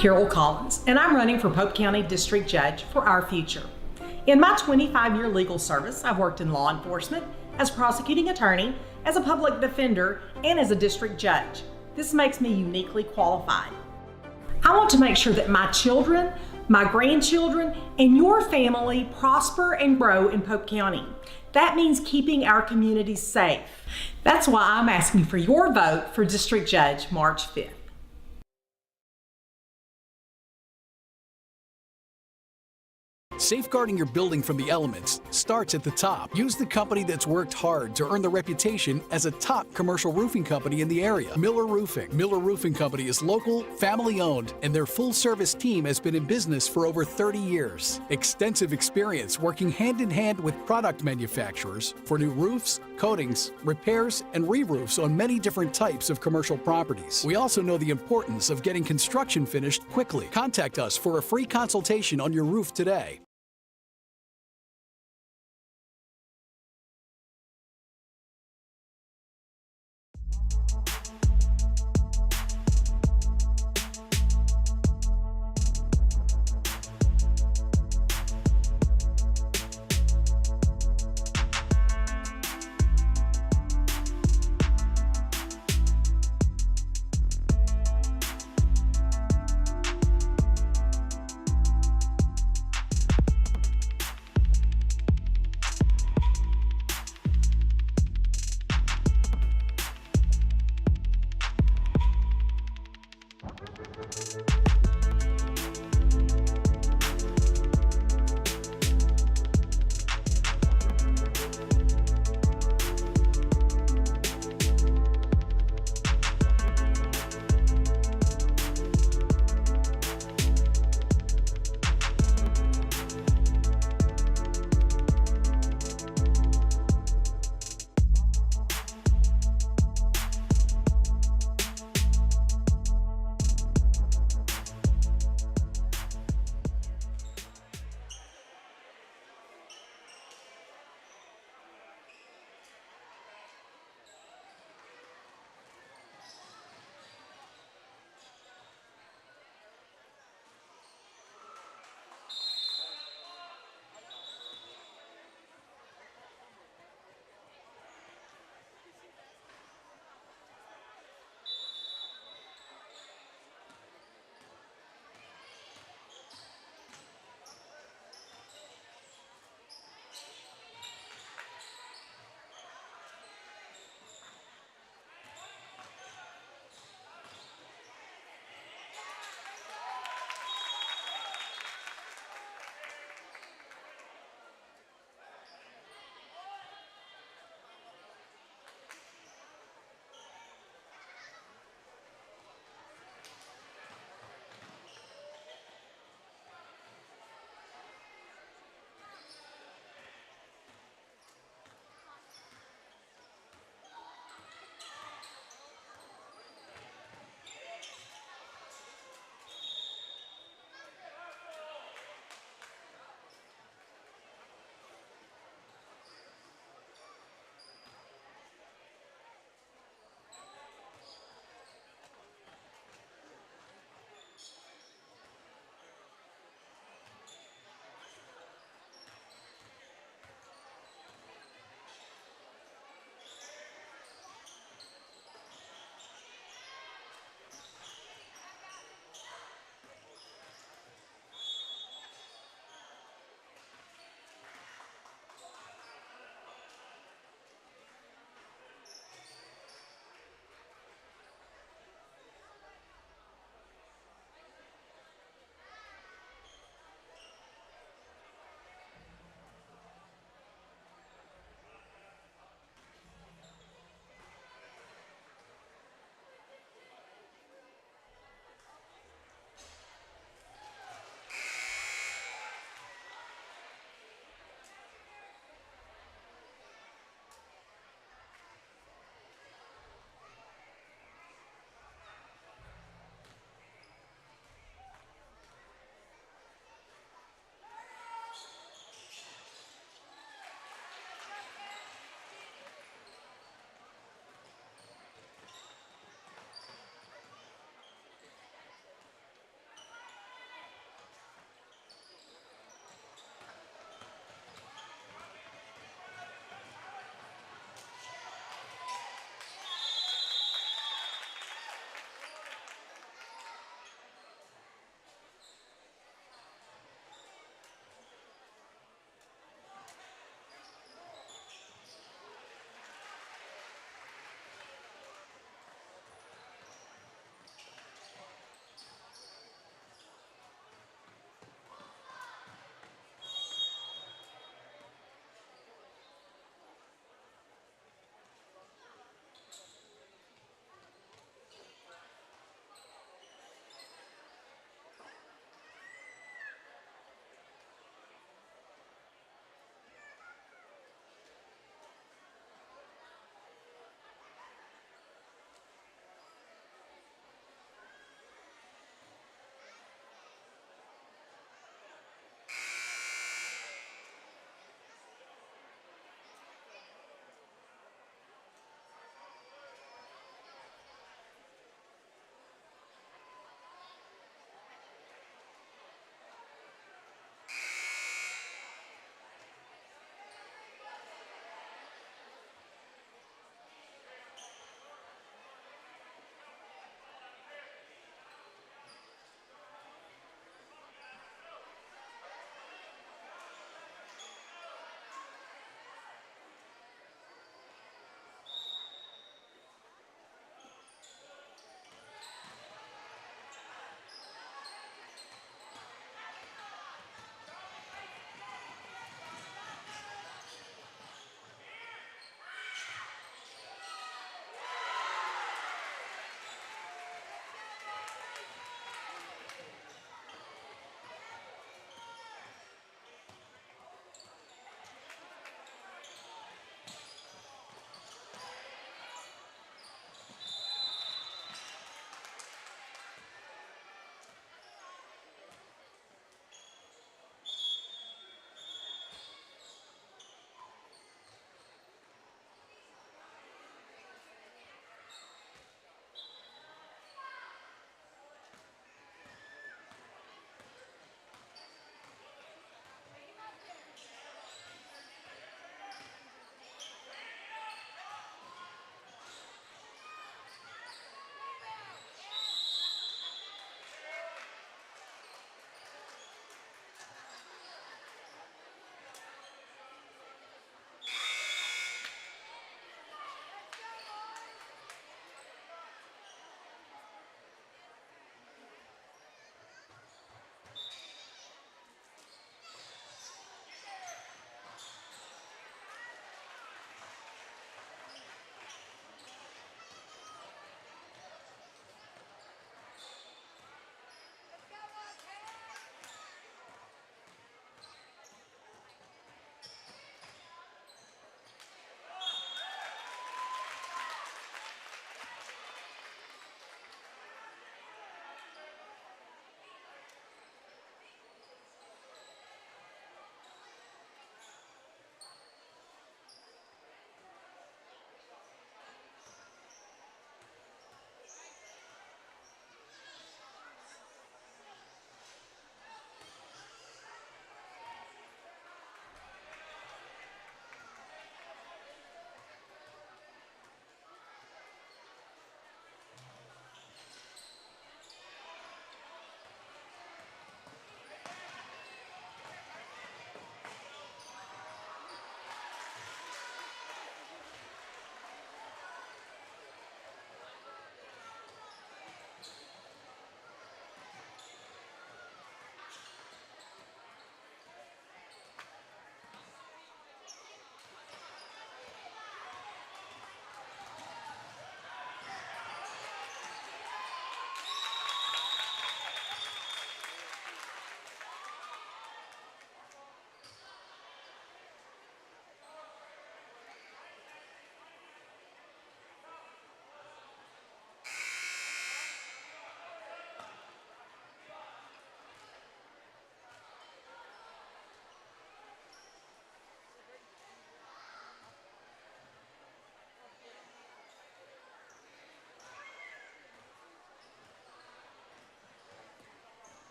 Carol Collins, and I'm running for Pope County District Judge for our future. In my 25-year legal service, I've worked in law enforcement, as prosecuting attorney, as a public defender, and as a district judge. This makes me uniquely qualified. I want to make sure that my children, my grandchildren, and your family prosper and grow in Pope County. That means keeping our communities safe. That's why I'm asking for your vote for District Judge March 5th. Safeguarding your building from the elements starts at the top. Use the company that's worked hard to earn the reputation as a top commercial roofing company in the area, Miller Roofing. Miller Roofing Company is local, family-owned, and their full-service team has been in business for over 30 years. Extensive experience working hand-in-hand with product manufacturers for new roofs, coatings, repairs, and re-roofs on many different types of commercial properties. We also know the importance of getting construction finished quickly. Contact us for a free consultation on your roof today.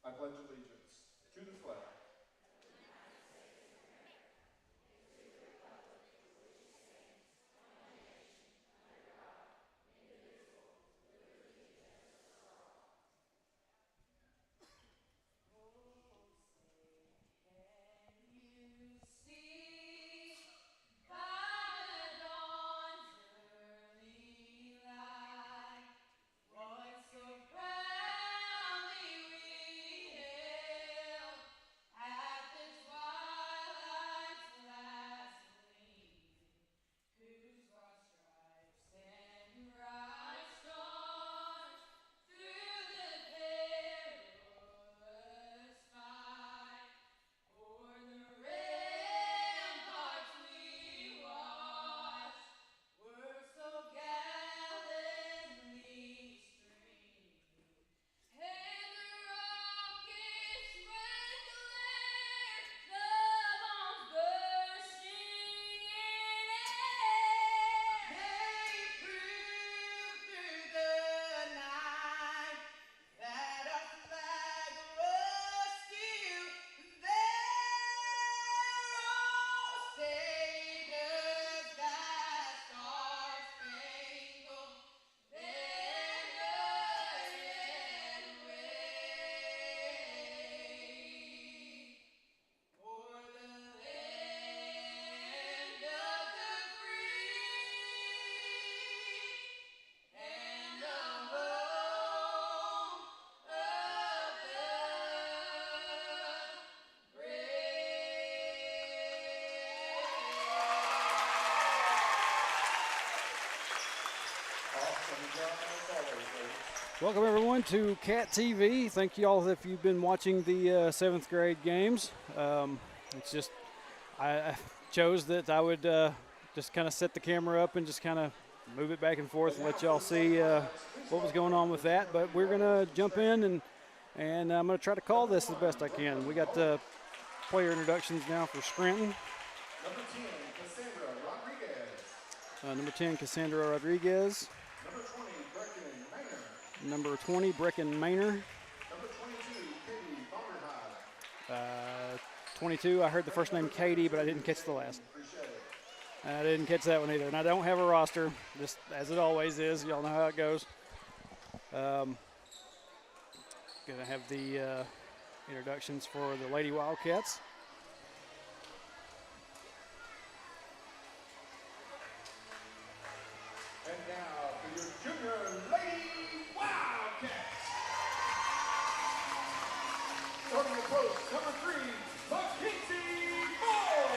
I pledge allegiance to the flag Welcome everyone to Cat TV. Thank you all if you've been watching the 7th grade games. It's just I chose that I would just kind of set the camera up and just kind of move it back and forth and let y'all see what was going on with that. But we're going to jump in and I'm going to try to call this the best I can. We got the player introductions now for Scranton. Number 10, Cassandra Rodriguez. Number 20, Brecken Maynor. 22, I heard the first name Katie, but I didn't catch the last. I didn't catch that one either. And I don't have a roster, just as it always is. Y'all know how it goes. Gonna have the introductions for the Lady Wildcats. And now for your Junior Lady Wildcats. Starting the post, number 3, Mackenzie Moore.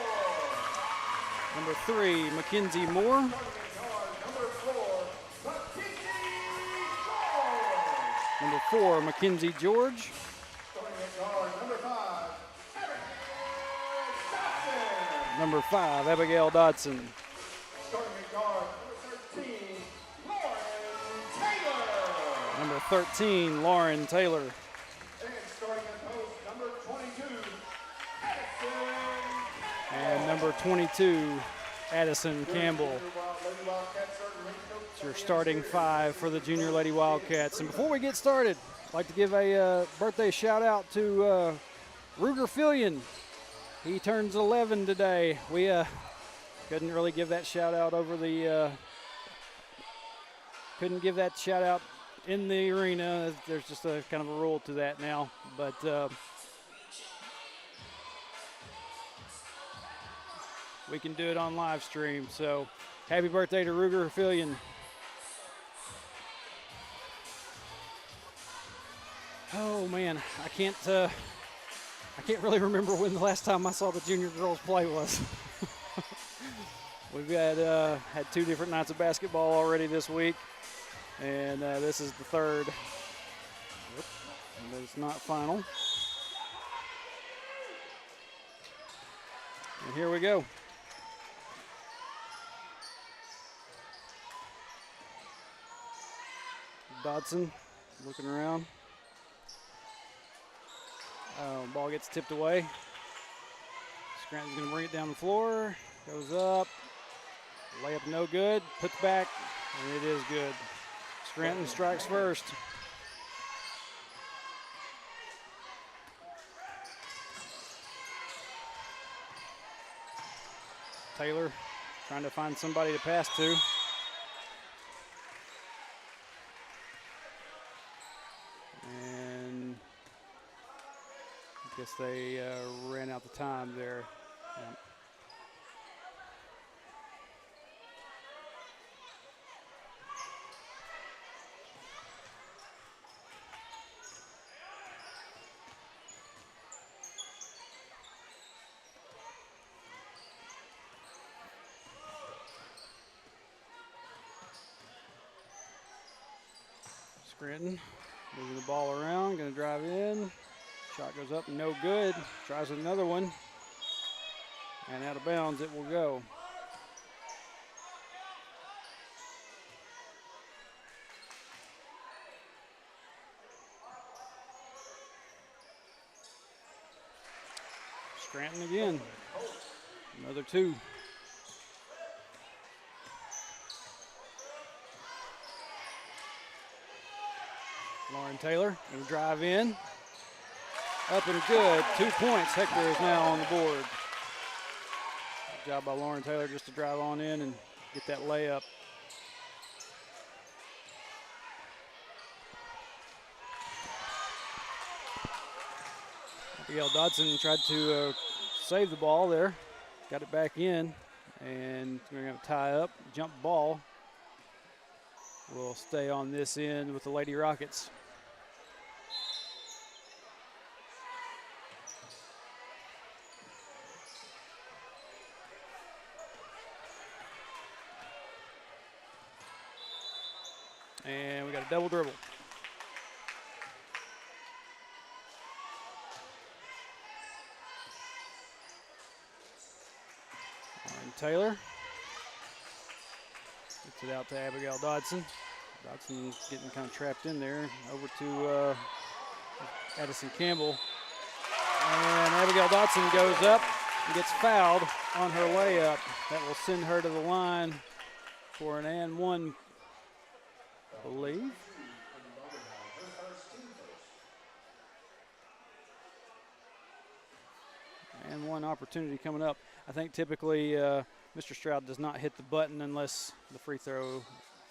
Number 3, Mackenzie Moore. Starting at guard, number 4, Mackenzie George. Number 4, Mackenzie George. Starting at guard, number 5, Abigail Dodson. Number 5, Abigail Dodson. Starting at guard, number 13, Lauren Taylor. Number 13, Lauren Taylor. And starting at post, number 22, Addison. And number 22, Addison Campbell. It's your starting 5 for the Junior Lady Wildcats. And before we get started, I'd like to give a birthday shout out to Ruger Fillion. He turns 11 today. We couldn't really give that shout out over the, couldn't give that shout out in the arena. There's just a kind of a rule to that now. But we can do it on live stream. So happy birthday to Ruger Fillion. Oh man, I can't really remember when the last time I saw the junior girls play was. We've had 2 different nights of basketball already this week, and this is the 3rd. But it's not final. And here we go. Dodson looking around. Ball gets tipped away. Scranton's going to bring it down the floor. Goes up. Layup no good. Puts back, and it is good. Scranton strikes first. Taylor trying to find somebody to pass to. And I guess they ran out the time there. Yeah. Scranton moving the ball around, going to drive in. Shot goes up, no good. Tries another one. And out of bounds it will go. Scranton again. Another 2. Lauren Taylor going to drive in. Up and good. 2 points. Hector is now on the board. Good job by Lauren Taylor just to drive on in and get that layup. Abigail Dodson tried to save the ball there. Got it back in. And we're going to tie up. Jump ball. We'll stay on this end with the Lady Rockets. And we got a double dribble. And Taylor gets it out to Abigail Dodson. Dodson getting kind of trapped in there. Over to Addison Campbell. And Abigail Dodson goes up and gets fouled on her layup. That will send her to the line for an and one, I believe. And one opportunity coming up. I think typically Mr. Stroud does not hit the button unless the free throw,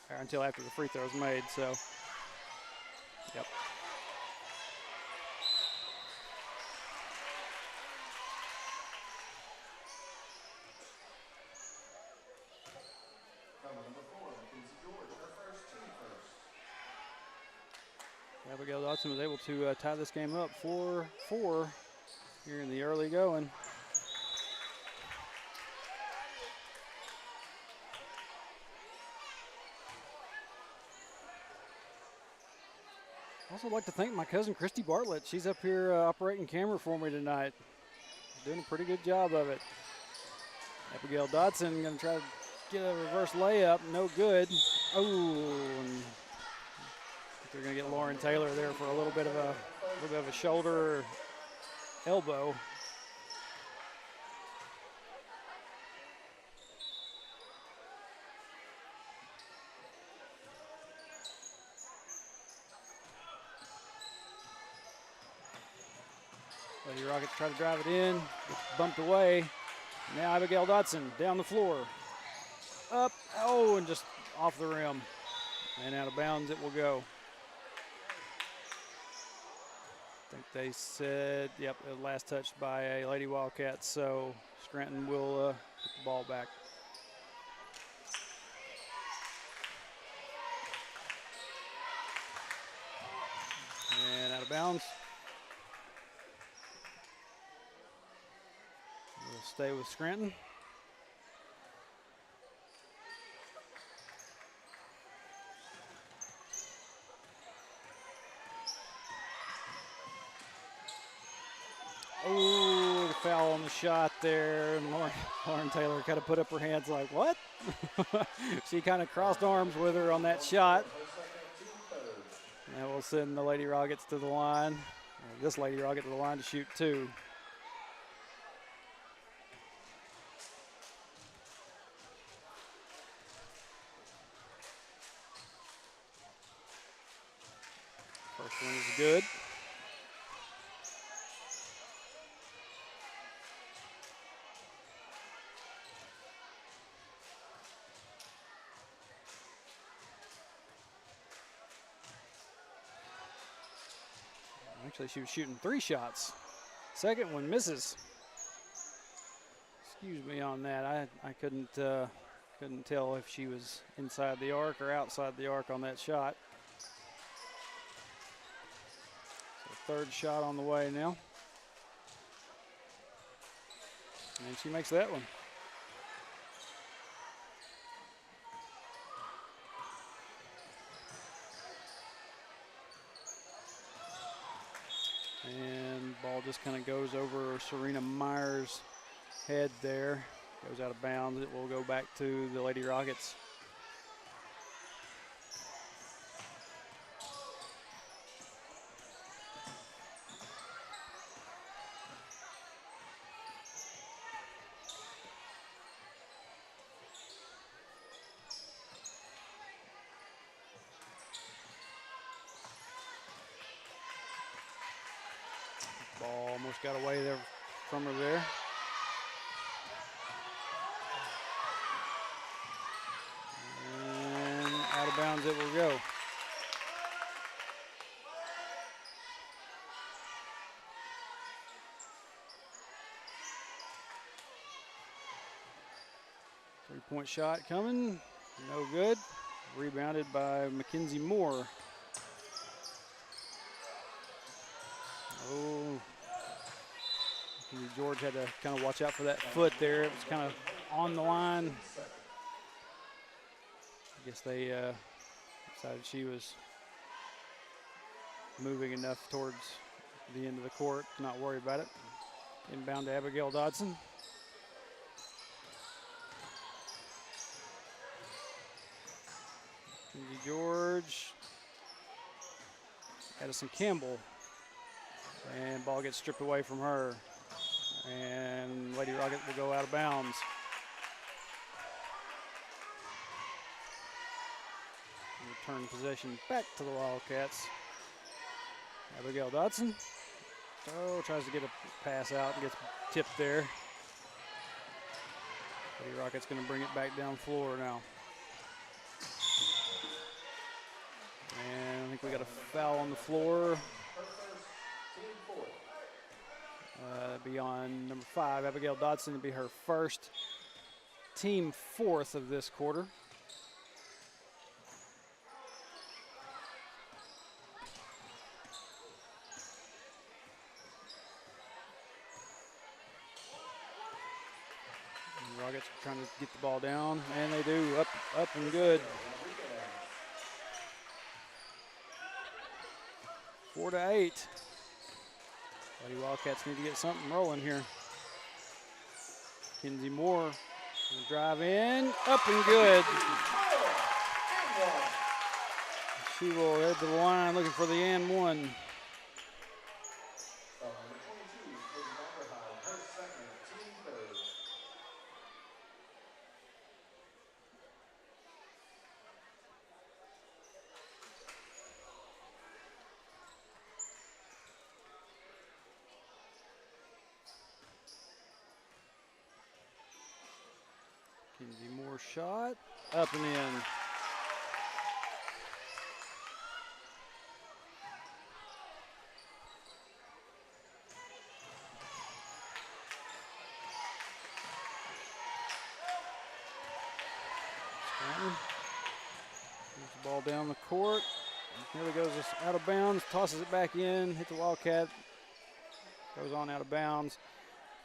or until after the free throw is made. So, yep. Abigail Dodson was able to tie this game up 4-4 here in the early going. Also like to thank my cousin Christy Bartlett. She's up here operating camera for me tonight. Doing a pretty good job of it. Abigail Dodson gonna try to get a reverse layup, no good. Oh, and they're gonna get Lauren Taylor there for a little bit of a shoulder or elbow. Lady Rockets try to drive it in, gets bumped away. Now Abigail Dodson down the floor. Up, oh, and just off the rim. And out of bounds it will go. I think they said, yep, last touched by a Lady Wildcat, so Scranton will get the ball back. And out of bounds. We'll stay with Scranton. Oh, the foul on the shot there. And Lauren Taylor kind of put up her hands like, what? She kind of crossed arms with her on that shot. And that will send the Lady Rockets to the line. This Lady Rocket to the line to shoot two. First one is good. Actually, she was shooting 3 shots. Second one misses. Excuse me on that. I couldn't tell if she was inside the arc or outside the arc on that shot. So third shot on the way now. And she makes that one. And ball just kind of goes over Serena Meyer's head there. Goes out of bounds. It will go back to the Lady Rockets. Ball almost got away there from her there. And out of bounds it will go. Three-point shot coming, no good. Rebounded by Mackenzie Moore. Oh, George had to kind of watch out for that foot there. It was kind of on the line. I guess they decided she was moving enough towards the end of the court to not worry about it. Inbound to Abigail Dodson. George. Addison Campbell. And ball gets stripped away from her. And Lady Rocket will go out of bounds. Return possession back to the Wildcats. Abigail Dodson. Oh, tries to get a pass out and gets tipped there. Lady Rocket's going to bring it back down floor now. And I think we got a foul on the floor. Be on number 5, Abigail Dodson. It'll be her first, team 4th of this quarter. And Rockets trying to get the ball down, and they do. Up and good. 4-8. Lady Wildcats need to get something rolling here. Kinsey Moore will drive in, up and good. She will head to the line looking for the and one. Kinsey Moore shot, up and in. Scranton moves the ball down the court. Nearly goes just out of bounds, tosses it back in, hits the Wildcat, goes on out of bounds.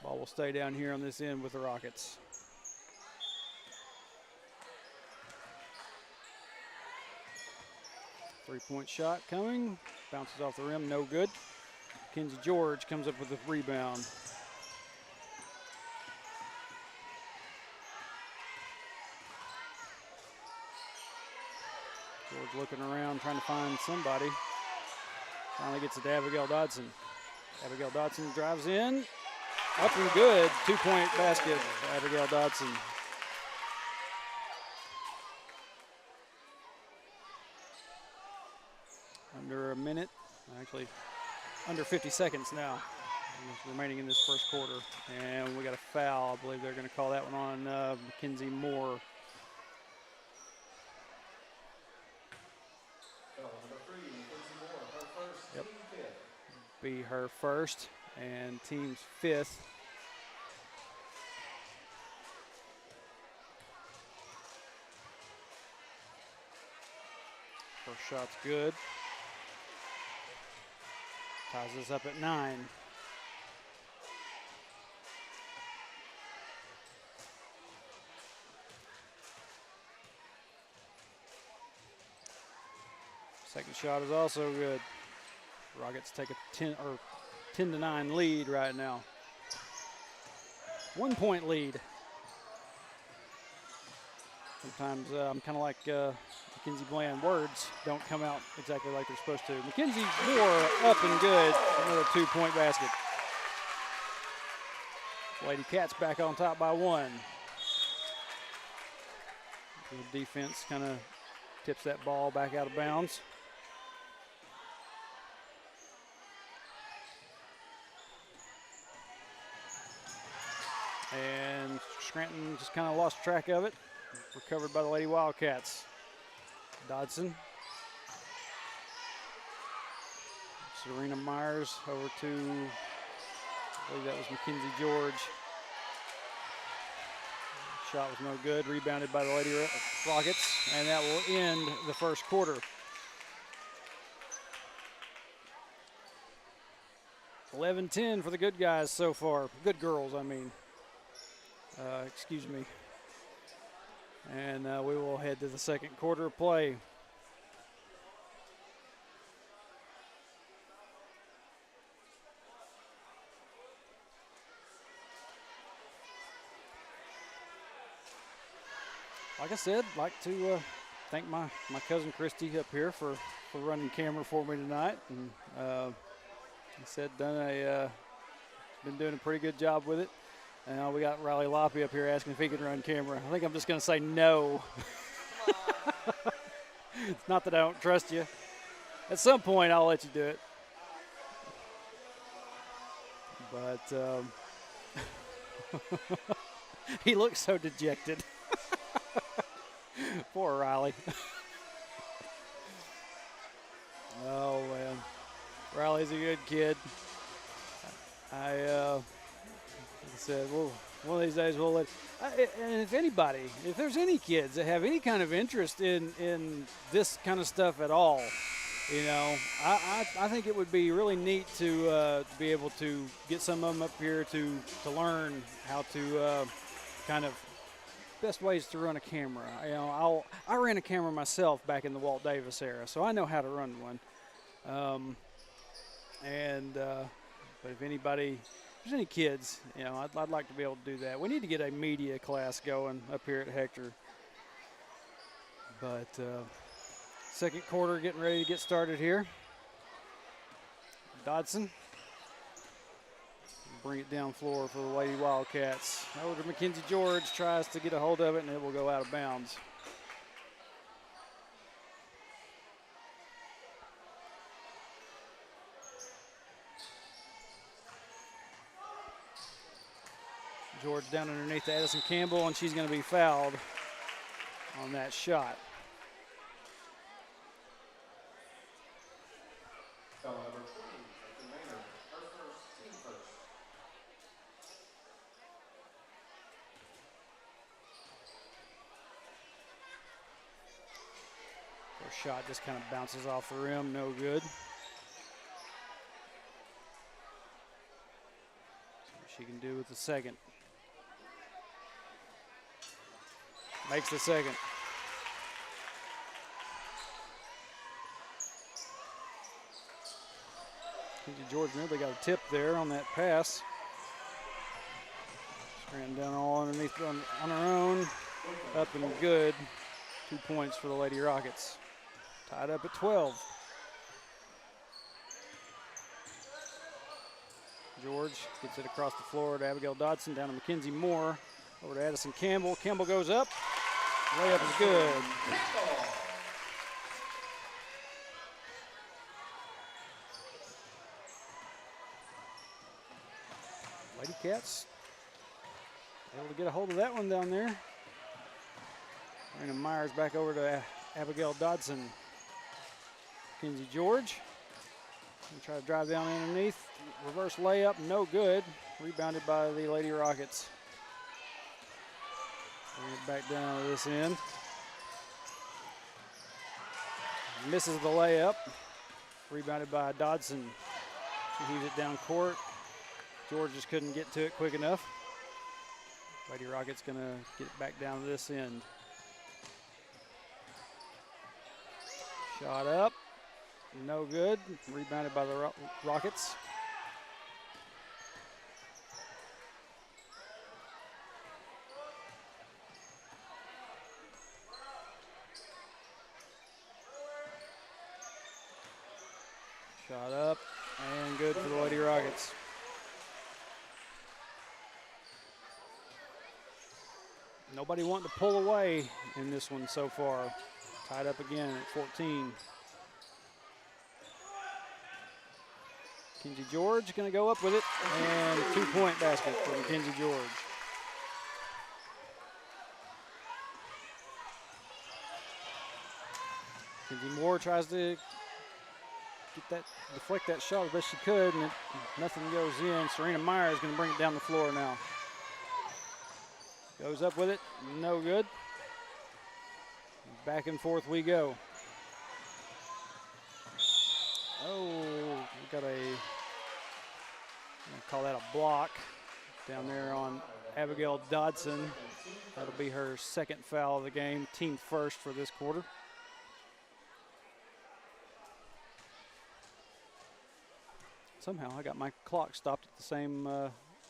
Ball will stay down here on this end with the Rockets. Three-point shot coming, bounces off the rim, no good. Kenzie George comes up with a rebound. George looking around, trying to find somebody. Finally gets it to Abigail Dodson. Abigail Dodson drives in, up and good. 2-point basket for Abigail Dodson. Under a minute, actually under 50 seconds now remaining in this first quarter. And we got a foul. I believe they're going to call that one on Mackenzie Moore. Yep. Be her first and team's 5th. First shot's good. Ties us up at 9. Second shot is also good. Rockets take a 10-9 lead right now. 1-point lead. Sometimes I'm kind of like Mackenzie Bland. Words don't come out exactly like they're supposed to. Mackenzie Moore up and good. Another 2-point basket. Lady Cats back on top by 1. The defense kind of tips that ball back out of bounds. And Scranton just kind of lost track of it. Recovered by the Lady Wildcats. Dodson. Serena Myers over to, I believe that was Mackenzie George. Shot was no good. Rebounded by the Lady Rockets. And that will end the first quarter. 11-10 for the good guys so far. Good girls, I mean. Excuse me. And we will head to the second quarter of play. Like I said, like to thank my cousin Christy up here for running camera for me tonight. And he said been doing a pretty good job with it. And we got Riley Loppy up here asking if he can run camera. I think I'm just going to say no. It's not that I don't trust you. At some point, I'll let you do it. But he looks so dejected. Poor Riley. Oh, man. Riley's a good kid. Like I said, well, one of these days we'll let. And if there's any kids that have any kind of interest in this kind of stuff at all, you know, I think it would be really neat to be able to get some of them up here to learn how to kind of best ways to run a camera. You know, I ran a camera myself back in the Walt Davis era, so I know how to run one. But if there's any kids, you know, I'd like to be able to do that. We need to get a media class going up here at Hector. But second quarter getting ready to get started here. Dodson. Bring it down floor for the Lady Wildcats. Over to Mackenzie George, tries to get a hold of it, and it will go out of bounds. George down underneath to Addison Campbell, and she's going to be fouled on that shot. Foul number 20, Hector Maynard, her first, team first. First shot just kind of bounces off the rim, no good. See what she can do with the second. Makes the second. George nearly got a tip there on that pass. Scranton down all underneath on her own. Up and good. 2 points for the Lady Rockets. Tied up at 12. George gets it across the floor to Abigail Dodson, down to Mackenzie Moore. Over to Addison Campbell. Campbell goes up. Layup is good. Lady Cats able to get a hold of that one down there. Brandon Myers back over to Abigail Dodson. Mackenzie George. Gonna try to drive down underneath. Reverse layup, no good. Rebounded by the Lady Rockets. Bring it back down to this end. Misses the layup. Rebounded by Dodson. She heaves it down court. George just couldn't get to it quick enough. Lady Rockets gonna get it back down to this end. Shot up, no good. Rebounded by the Rockets. Shot up and good for the Lady Rockets. Nobody wanting to pull away in this one so far. Tied up again at 14. Mackenzie George going to go up with it, and 2-point basket for Mackenzie George. Mackenzie Moore tries to deflect that shot as best she could, and nothing goes in. Serena Meyer is going to bring it down the floor now. Goes up with it, no good. Back and forth we go. Oh, we got I'm gonna call that a block down there on Abigail Dodson. That'll be her second foul of the game, team first for this quarter. Somehow I got my clock stopped at the same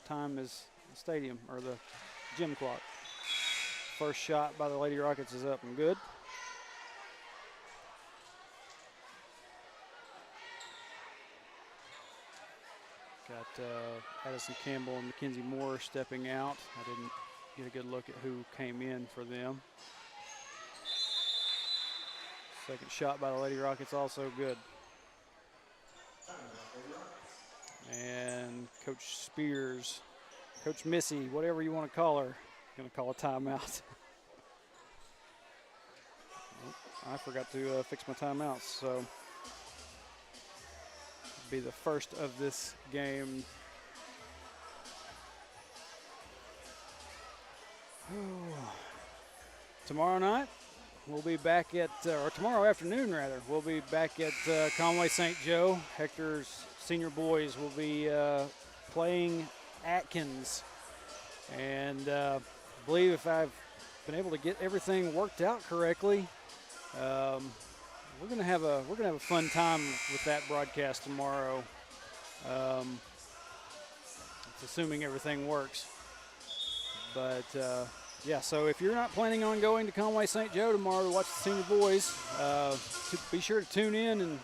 time as the stadium, or the gym clock. First shot by the Lady Rockets is up and good. Addison Campbell and Mackenzie Moore stepping out. I didn't get a good look at who came in for them. Second shot by the Lady Rockets also good. And Coach Spears, Coach Missy, whatever you want to call her, going to call a timeout. I forgot to fix my timeouts, so it'll be the first of this game. Tomorrow night, we'll be back at, or tomorrow afternoon rather, we'll be back at Conway St. Joe. Hector's senior boys will be playing Atkins. And I believe if I've been able to get everything worked out correctly, we're gonna have a fun time with that broadcast tomorrow. It's assuming everything works. But yeah, so if you're not planning on going to Conway St. Joe tomorrow to watch the senior boys, be sure to tune in and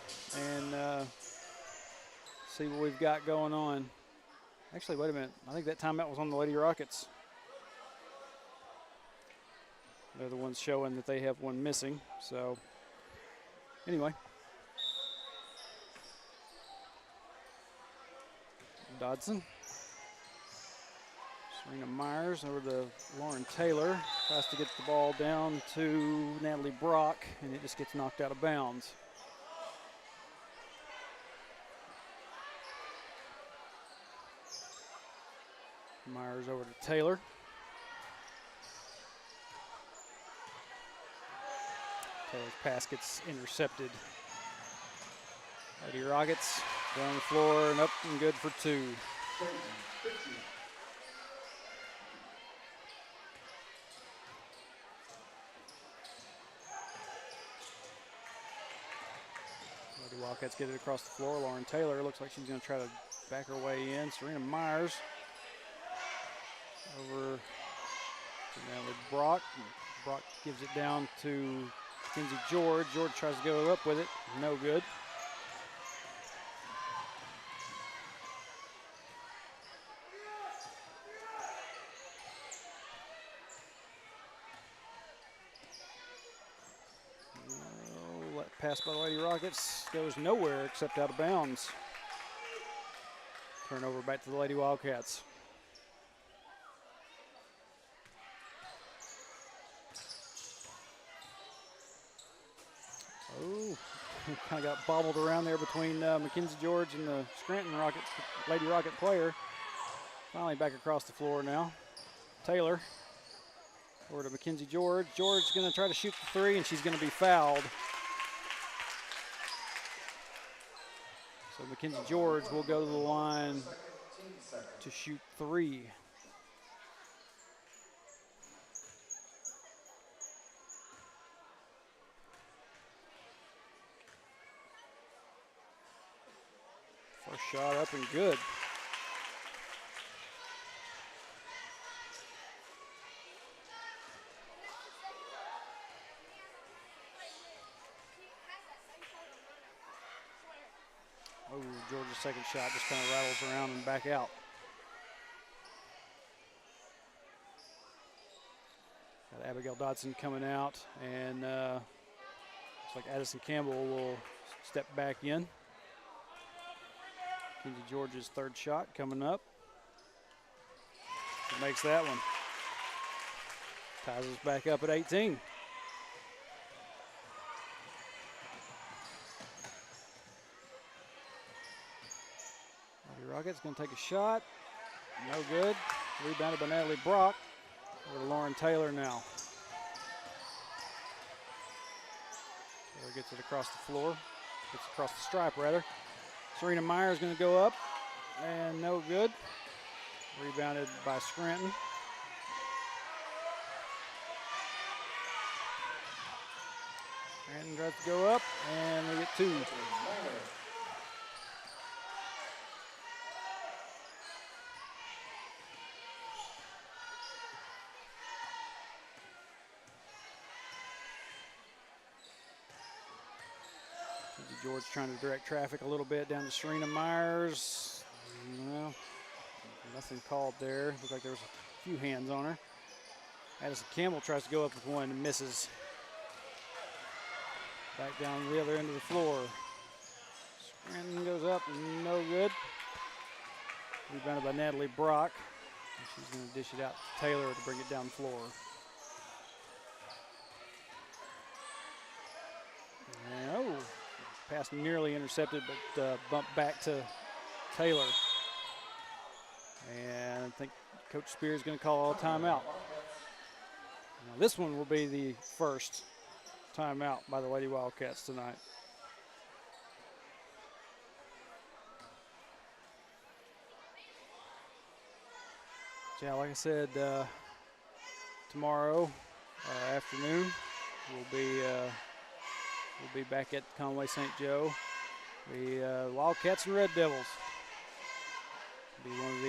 see what we've got going on. Actually, wait a minute. I think that timeout was on the Lady Rockets. They're the ones showing that they have one missing. So, anyway. Dodson. Serena Myers over to Lauren Taylor. Tries to get the ball down to Natalie Brock, and it just gets knocked out of bounds. Myers over to Taylor. Taylor's pass gets intercepted. Lady Rockets down the floor and up and good for two. Lady Wildcats get it across the floor. Lauren Taylor looks like she's going to try to back her way in. Serena Myers over to Natalie Brock. Brock gives it down to Kinsey George. George tries to go up with it. No good. Oh, that pass by the Lady Rockets goes nowhere except out of bounds. Turnover back to the Lady Wildcats. Oh, kind of got bobbled around there between Mackenzie George and the Scranton Rockets, Lady Rocket player. Finally back across the floor now. Taylor over to Mackenzie George. George's going to try to shoot the three, and she's going to be fouled. So Mackenzie George will go to the line to shoot three. First shot up and good. Oh, Georgia's second shot just kind of rattles around and back out. Got Abigail Dodson coming out, and looks like Addison Campbell will step back in. Kinsey George's third shot coming up. She makes that one. Ties us back up at 18. Lady Rockets going to take a shot. No good. Rebounded by Natalie Brock. Over to Lauren Taylor now. Taylor gets it across the floor. Gets across the stripe, rather. Serena Myers going to go up, and no good. Rebounded by Scranton. Scranton tries to go up, and they get two. George trying to direct traffic a little bit down to Serena Myers. Well, Nothing called there. Looked like there was a few hands on her. Addison Campbell tries to go up with one and misses. Back down to the other end of the floor. Scranton goes up, no good. Rebounded by Natalie Brock. And she's going to dish it out to Taylor to bring it down the floor. And, oh, pass nearly intercepted, but bumped back to Taylor. And I think Coach Spears is going to call a timeout. Now this one will be the first timeout by the Lady Wildcats tonight. Yeah, like I said, tomorrow afternoon we'll be back at Conway St. Joe. The Wildcats and Red Devils. Be one of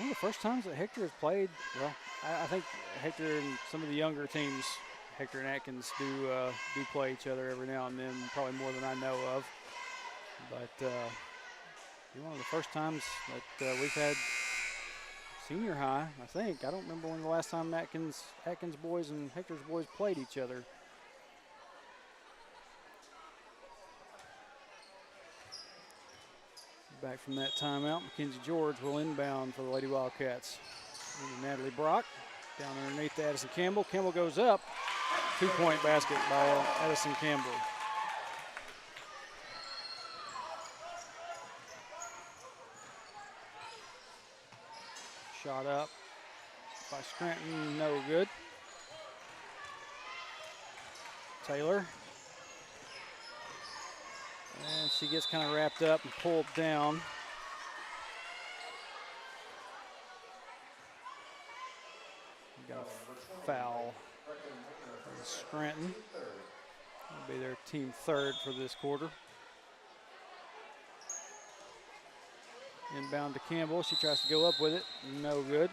the first times that Hector has played. Well, I think Hector and some of the younger teams, Hector and Atkins, do play each other every now and then, probably more than I know of. But be one of the first times that we've had senior high, I think. I don't remember when the last time Atkins boys and Hector's boys played each other. Back from that timeout, Mackenzie George will inbound for the Lady Wildcats. And Natalie Brock down underneath to Addison Campbell. Campbell goes up. 2-point basket by Addison Campbell. Shot up by Scranton, no good. Taylor. And she gets kind of wrapped up and pulled down. We got a foul for Scranton. That'll be their team third for this quarter. Inbound to Campbell. She tries to go up with it. No good.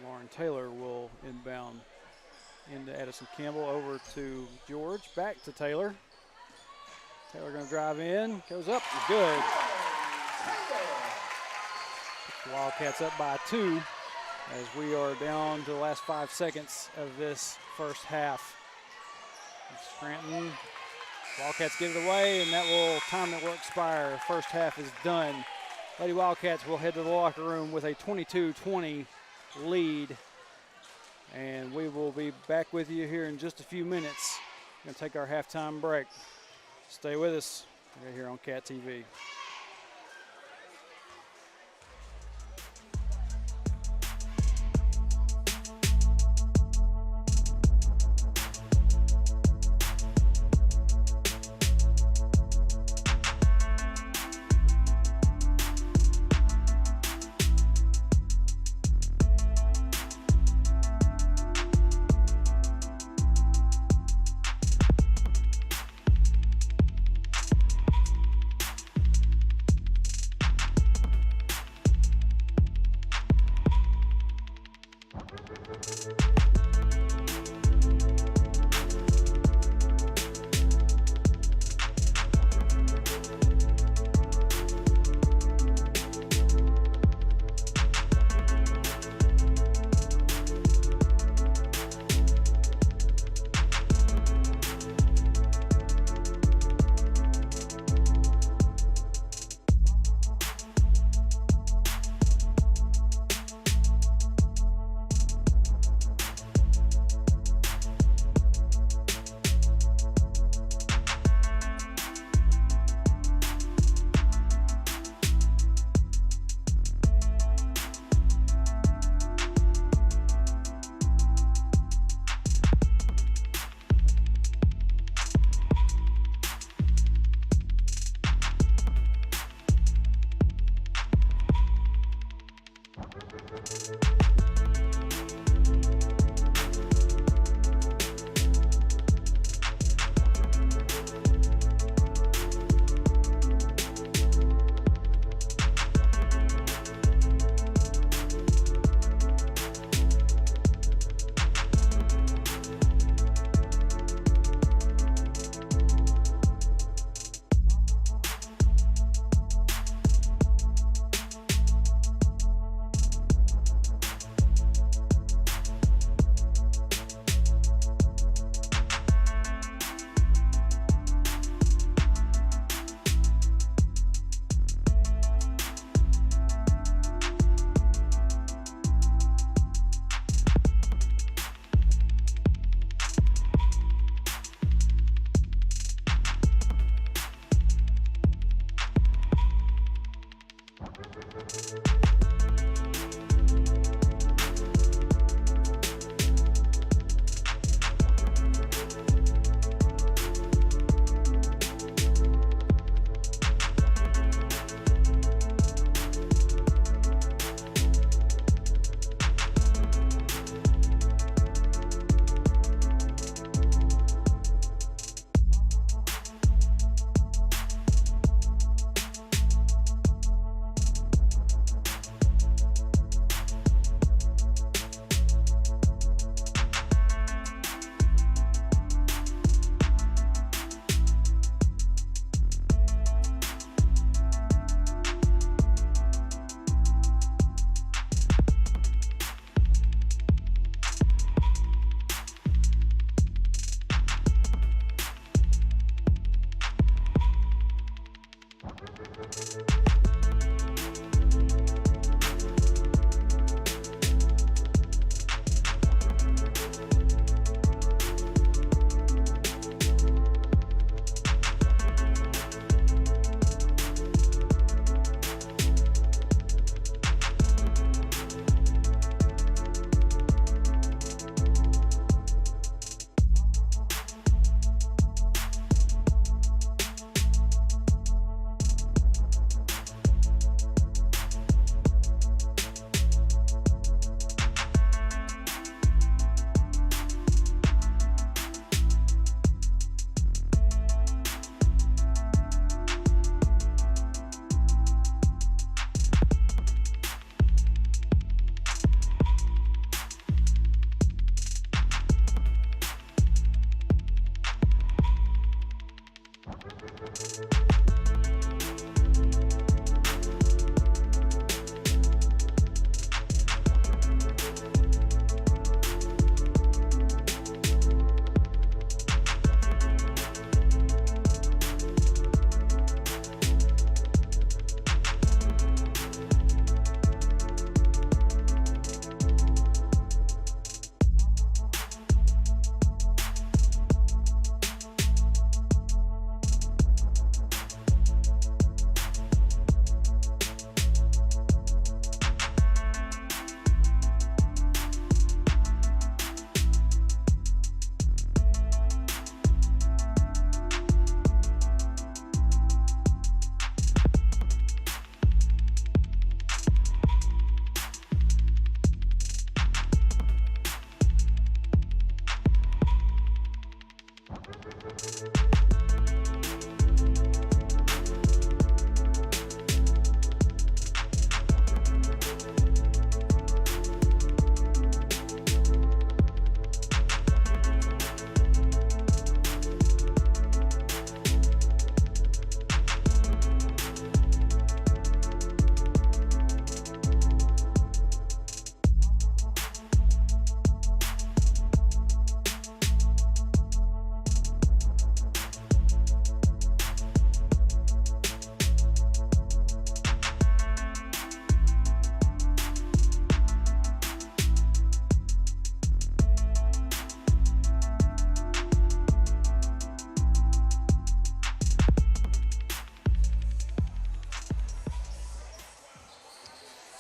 Lauren Taylor will inbound into Addison Campbell, over to George, back to Taylor. Taylor going to drive in, goes up, good. The Wildcats up by 2 as we are down to the last 5 seconds of this first half. Scranton, Wildcats get it away, and time will expire. First half is done. Lady Wildcats will head to the locker room with a 22-20 lead, and we will be back with you here in just a few minutes. We're going to take our halftime break. Stay with us right here on Cat TV.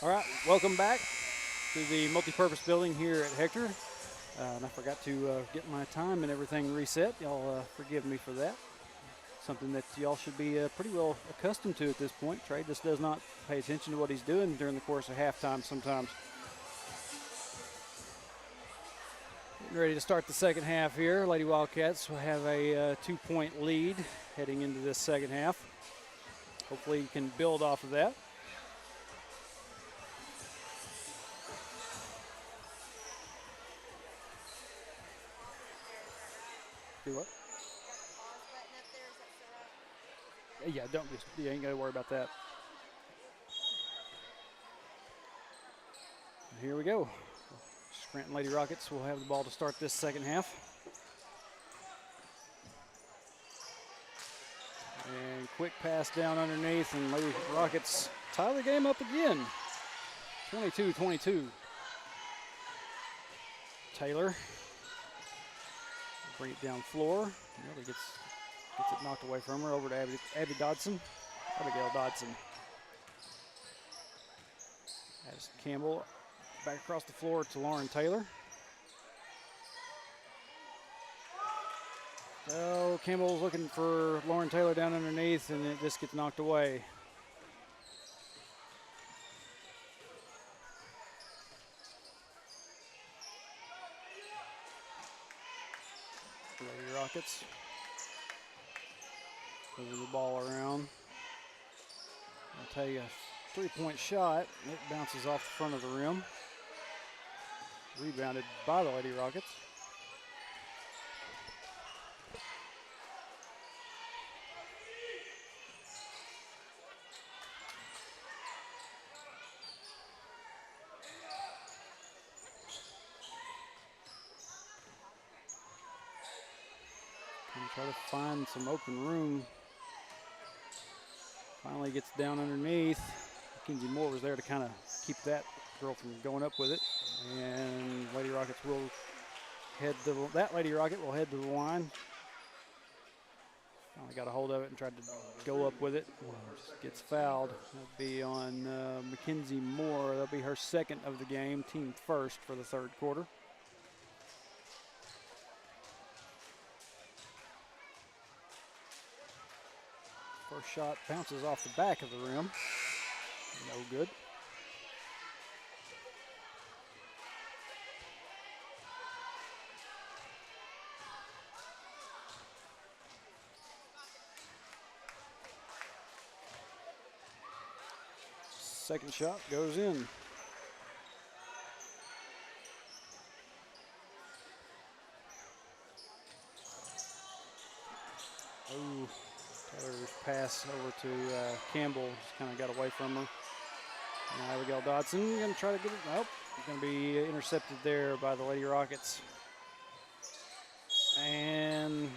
All right, welcome back to the multi-purpose building here at Hector. And I forgot to get my time and everything reset. Y'all forgive me for that. Something that y'all should be pretty well accustomed to at this point. Trey just does not pay attention to what he's doing during the course of halftime sometimes. Getting ready to start the second half here. Lady Wildcats will have a 2-point lead heading into this second half. Hopefully you can build off of that. Do what? Yeah, you ain't got to worry about that. Here we go. Scranton Lady Rockets will have the ball to start this second half. And quick pass down underneath, and Lady Rockets tie the game up again. 22-22. Taylor. Bring it down floor. Really gets it knocked away from her. Over to Abby Dodson. Abigail Dodson. As Campbell back across the floor to Lauren Taylor. So Campbell's looking for Lauren Taylor down underneath, and it just gets knocked away. Lady Rockets moving the ball around. I'll tell you, a 3-point shot. It bounces off the front of the rim. Rebounded by the Lady Rockets. And try to find some open room. Finally gets down underneath. Mackenzie Moore was there to kind of keep that girl from going up with it. And Lady Rockets will Lady Rocket will head to the line. Finally got a hold of it and tried to go up with it. Just gets fouled. That'll be on Mackenzie Moore. That'll be her second of the game, team first for the third quarter. First shot bounces off the back of the rim. No good. Second shot goes in. Oh, Taylor's pass over to Campbell just kind of got away from her. And Abigail Dodson going to try to get it. Nope, going to be intercepted there by the Lady Rockets. And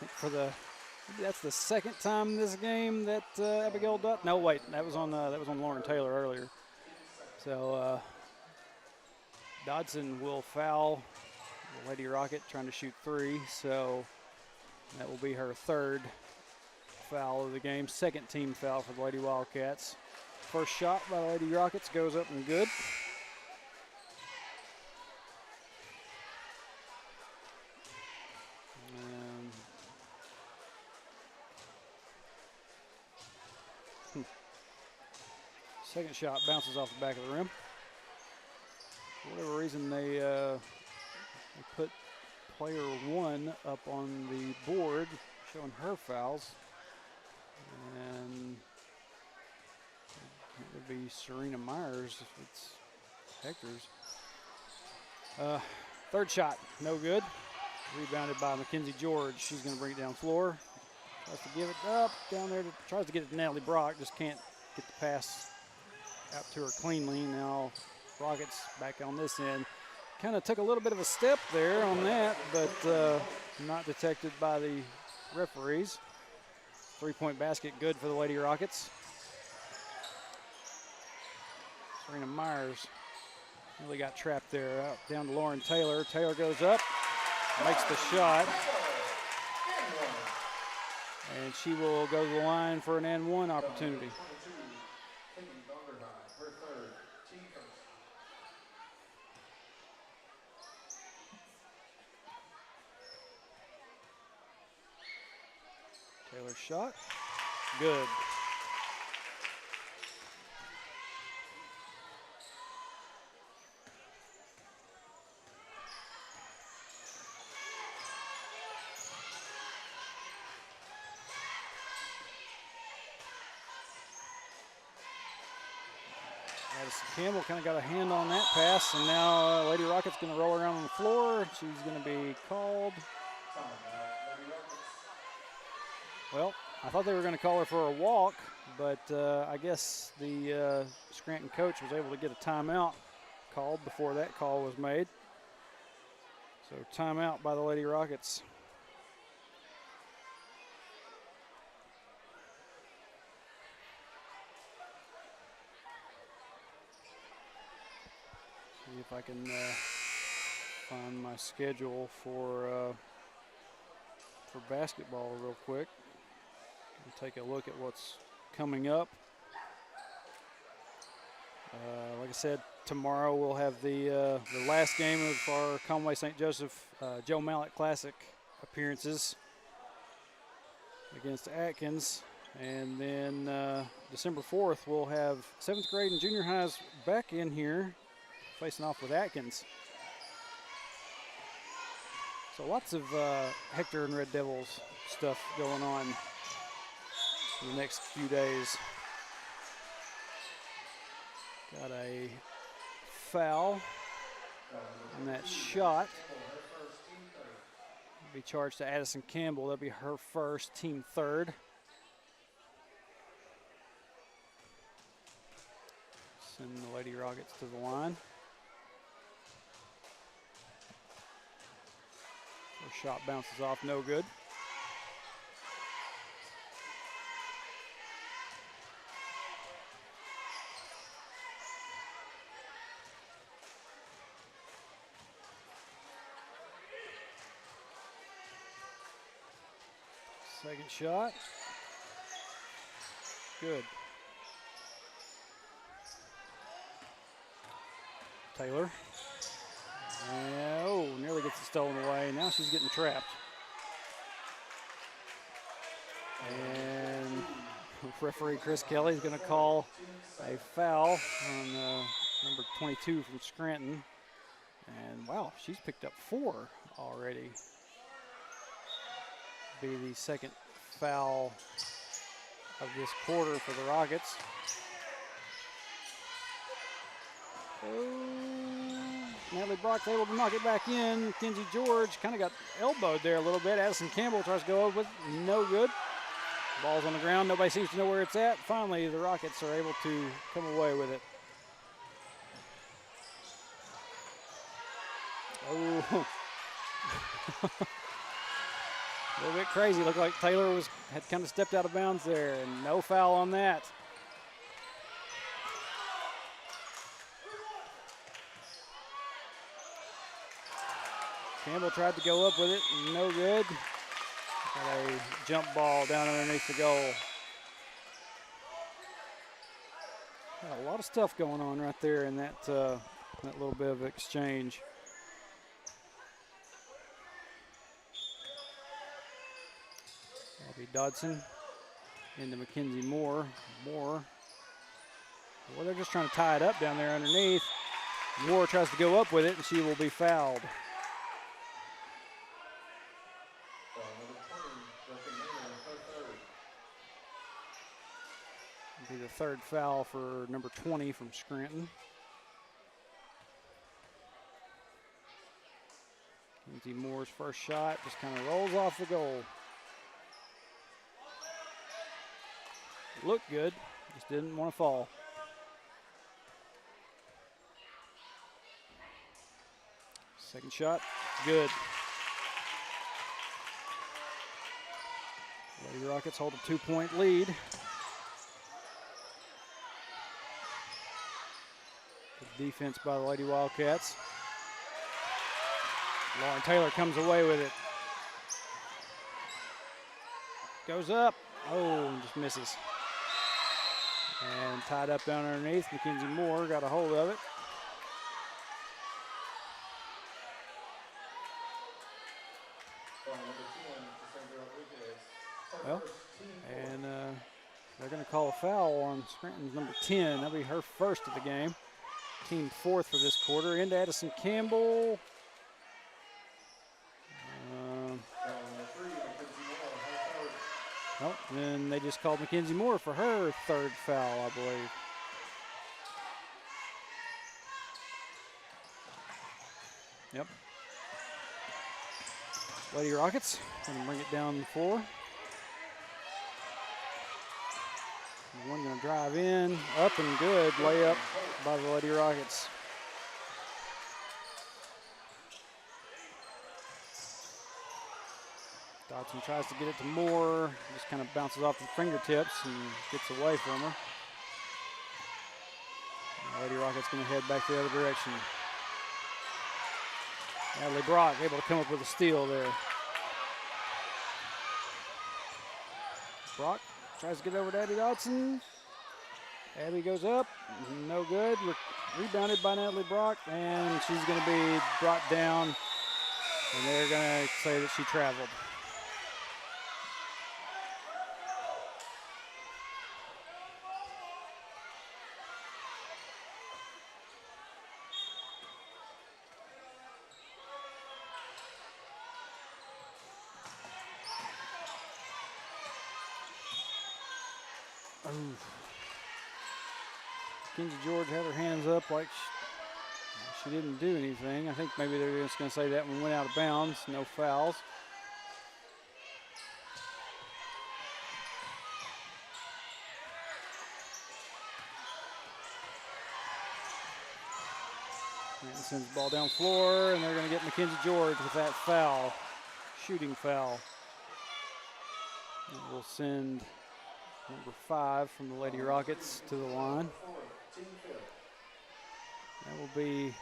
I think that's the second time this game that Abigail Dodson. No, wait, that was on Lauren Taylor earlier. So Dodson will foul the Lady Rocket trying to shoot three. So that will be her third foul of the game. Second team foul for the Lady Wildcats. First shot by the Lady Rockets goes up and good. Second shot bounces off the back of the rim. For whatever reason, they put player one up on the board, showing her fouls. And it would be Serena Myers if it's Hector's. Third shot, no good. Rebounded by Mackenzie George. She's going to bring it down floor. Tries to give it up down there. Tries to get it to Natalie Brock. Just can't get the pass out to her cleanly. Now Rockets back on this end. Kind of took a little bit of a step there on that, but not detected by the referees. 3-point basket good for the Lady Rockets. Serena Myers really got trapped there. Out down to Lauren Taylor. Taylor goes up, makes the shot. And she will go to the line for an and one opportunity. Taylor's shot. Good. Addison Campbell kind of got a hand on that pass, and now Lady Rocket's going to roll around on the floor. She's going to be called. Well, I thought they were going to call her for a walk, but I guess the Scranton coach was able to get a timeout called before that call was made. So timeout by the Lady Rockets. See if I can find my schedule for basketball real quick. And take a look at what's coming up. Like I said, tomorrow we'll have the last game of our Conway St. Joseph Joe Mallet Classic appearances against Atkins. And then December 4th, we'll have 7th grade and junior highs back in here facing off with Atkins. So lots of Hector and Red Devils stuff going on in the next few days. Got a foul on that shot. Be charged to Addison Campbell. That'll be her first, team third. Send the Lady Rockets to the line. First shot bounces off, no good. Second shot. Good. Taylor. Oh, nearly gets it stolen away. Now she's getting trapped. And referee Chris Kelly is going to call a foul on number 22 from Scranton. And wow, she's picked up 4 already. Be the second foul of this quarter for the Rockets. Natalie Brock's able to knock it back in. Mackenzie George kind of got elbowed there a little bit. Addison Campbell tries to go over with, no good. Ball's on the ground, nobody seems to know where it's at. Finally, the Rockets are able to come away with it. Oh. A little bit crazy. Looked like Taylor had kind of stepped out of bounds there, and no foul on that. Campbell tried to go up with it, no good. Got a jump ball down underneath the goal. Got a lot of stuff going on right there in that little bit of exchange. Abby Dodson into Mackenzie Moore. Well, they're just trying to tie it up down there underneath. Moore tries to go up with it, and she will be fouled. It'll be the third foul for number 20 from Scranton. Mackenzie Moore's first shot just kind of rolls off the goal. Looked good, just didn't want to fall. Second shot, good. Lady Rockets hold a 2-point lead. Good defense by the Lady Wildcats. Lauren Taylor comes away with it. Goes up, oh, just misses. And tied up down underneath. Mackenzie Moore got a hold of it. Well, and they're going to call a foul on Scranton's number 10. That'll be her first of the game. Team fourth for this quarter. Into Addison Campbell. Oh, and they just called Mackenzie Moore for her third foul, I believe. Yep. Lady Rockets going to bring it down the floor. One going to drive in, up and good, layup by the Lady Rockets. Dodson tries to get it to Moore, just kind of bounces off the fingertips and gets away from her. The Lady Rockets going to head back the other direction. Natalie Brock able to come up with a steal there. Brock tries to get over to Abby Dodson. Abby goes up, no good. Rebounded by Natalie Brock, and she's going to be brought down, and they're going to say that she traveled. Kenzie George had her hands up like she didn't do anything. I think maybe they're just going to say that one went out of bounds. No fouls. And sends the ball down floor, and they're going to get Mackenzie George with that foul, shooting foul. And we'll send number 5 from the Lady Rockets to the line. That will be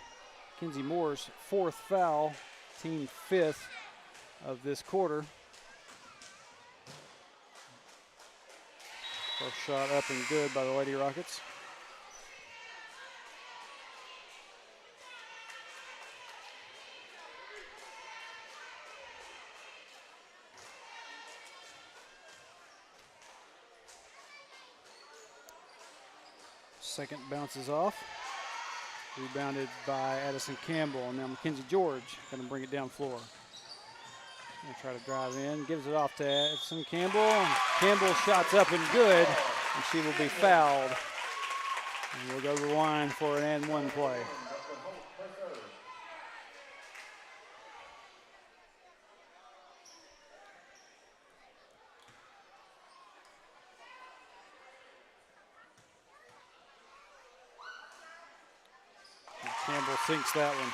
Kenzie Moore's 4th foul, team 5th of this quarter. First shot up and good by the Lady Rockets. Second bounces off. Rebounded by Addison Campbell. And now Mackenzie George going to bring it down floor. Going to try to drive in. Gives it off to Addison Campbell. And Campbell shots up and good. And she will be fouled. And we'll go to the line for an and one play. Campbell sinks that one.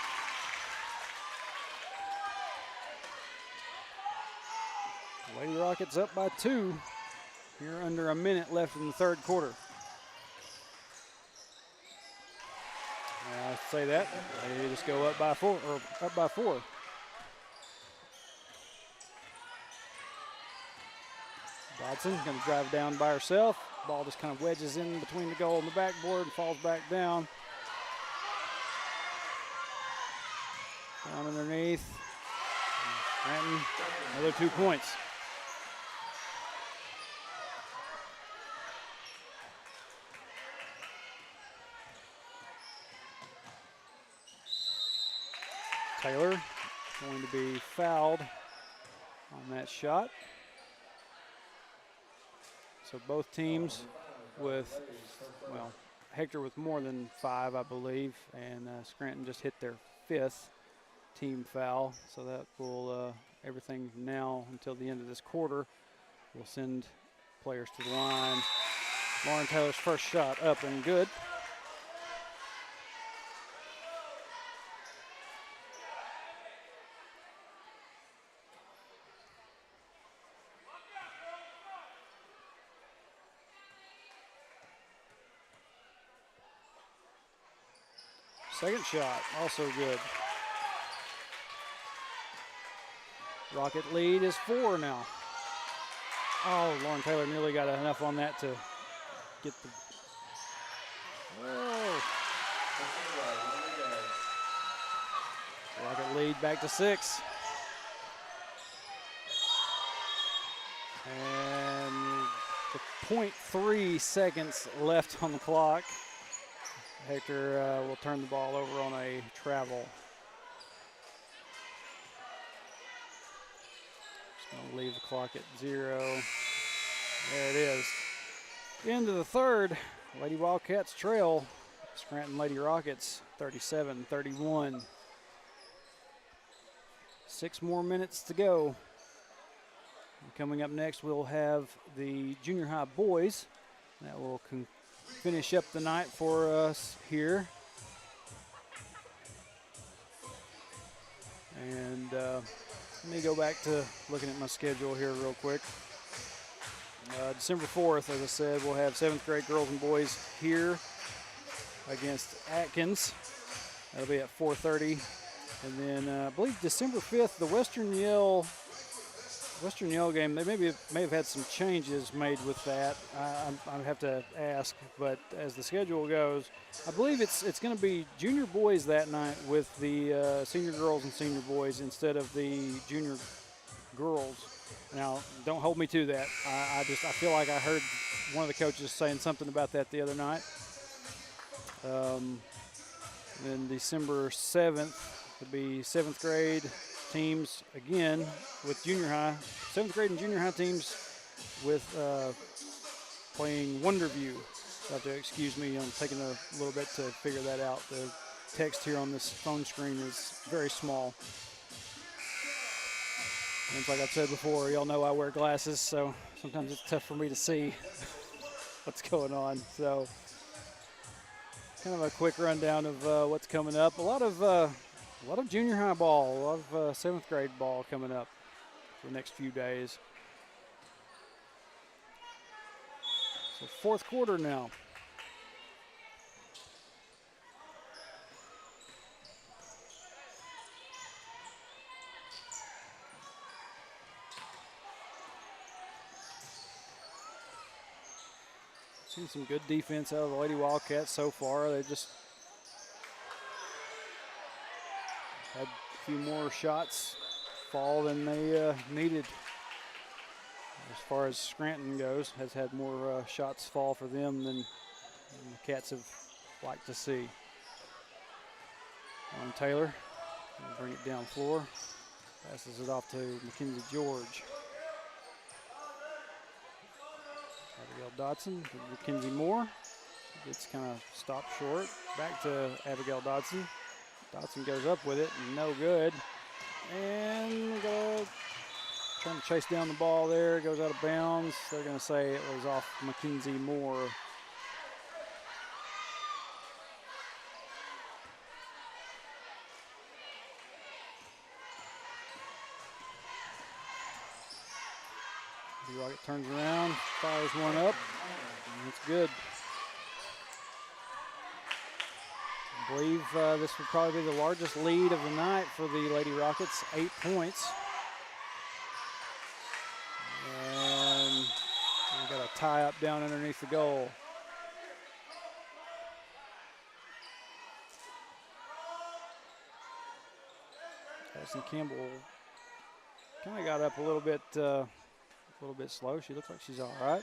Lady Rockets up by 2. Here under a minute left in the third quarter. I say that. They just go up by 4 or up by 4. Dodson going to drive down by herself. Ball just kind of wedges in between the goal and the backboard and falls back down. Down underneath. Scranton, another 2 points. Taylor going to be fouled on that shot. So both teams with, well, Hector with more than 5, I believe, and Scranton just hit their 5th team foul. So that will, everything from now until the end of this quarter, will send players to the line. Lauren Taylor's first shot up and good. Second shot, also good. Rocket lead is 4 now. Oh, Lauren Taylor nearly got enough on that to get the. Whoa. Rocket lead back to 6. And with 0.3 seconds left on the clock, Hector will turn the ball over on a travel. Just going to leave the clock at 0. There it is. End of the third. Lady Wildcats trail Scranton Lady Rockets 37-31. 6 more minutes to go. And coming up next, we'll have the junior high boys. That will finish up the night for us here. And let me go back to looking at my schedule here real quick. December 4th, as I said, we'll have 7th grade girls and boys here against Atkins. That'll be at 4:30. And then I believe December 5th, the Western Yale game, they may have had some changes made with that. I have to ask, but as the schedule goes, I believe it's going to be junior boys that night with the senior girls and senior boys instead of the junior girls. Now, don't hold me to that. I feel like I heard one of the coaches saying something about that the other night. Then December 7th would be 7th grade teams again with junior high. 7th grade and junior high teams with playing Wonderview. You have to excuse me, I'm taking a little bit to figure that out. The text here on this phone screen is very small. And it's like I've said before, y'all know I wear glasses, so sometimes it's tough for me to see what's going on. So kind of a quick rundown of what's coming up. A lot of junior high ball, a lot of 7th grade ball coming up for the next few days. So 4th quarter now. Seen some good defense out of the Lady Wildcats so far. They just had a few more shots fall than they needed. As far as Scranton goes, has had more shots fall for them than the Cats have liked to see. On Taylor, bring it down floor. Passes it off to Mackenzie George. Abigail Dodson to Mackenzie Moore. Gets kind of stopped short. Back to Abigail Dodson. Dodson goes up with it, no good. And trying to chase down the ball there, goes out of bounds. They're going to say it was off Mackenzie Moore. The Rocket turns around, fires one up, and it's good. I believe this would probably be the largest lead of the night for the Lady Rockets, 8 points. And we got a tie up down underneath the goal. Addison Campbell kind of got up a little bit slow. She looks like she's all right.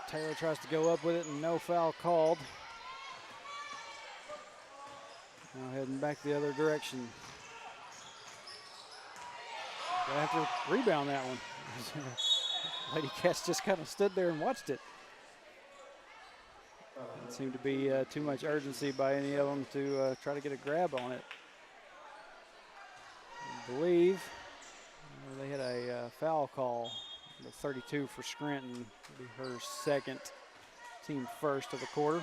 Taylor tries to go up with it and no foul called. Now heading back the other direction. Gonna have to rebound that one. Lady Cats just kind of stood there and watched it. Didn't seem to be too much urgency by any of them to try to get a grab on it. I believe they had a foul call. The 32 for Scranton will be her second, team first of the quarter.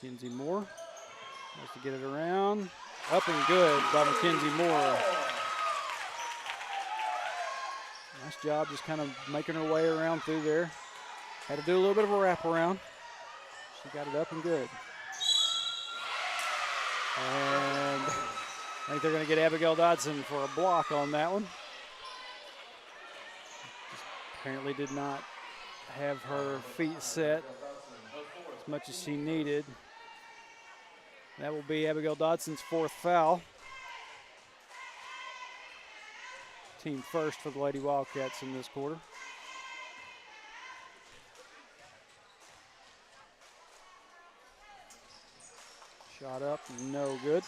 Mackenzie Moore has to get it around. Up and good by Mackenzie Moore. Nice job just kind of making her way around through there. Had to do a little bit of a wraparound. She got it up and good. And I think they're going to get Abigail Dodson for a block on that one. Just apparently did not have her feet set as much as she needed. That will be Abigail Dodson's 4th foul. Team first for the Lady Wildcats in this quarter. Shot up, no good.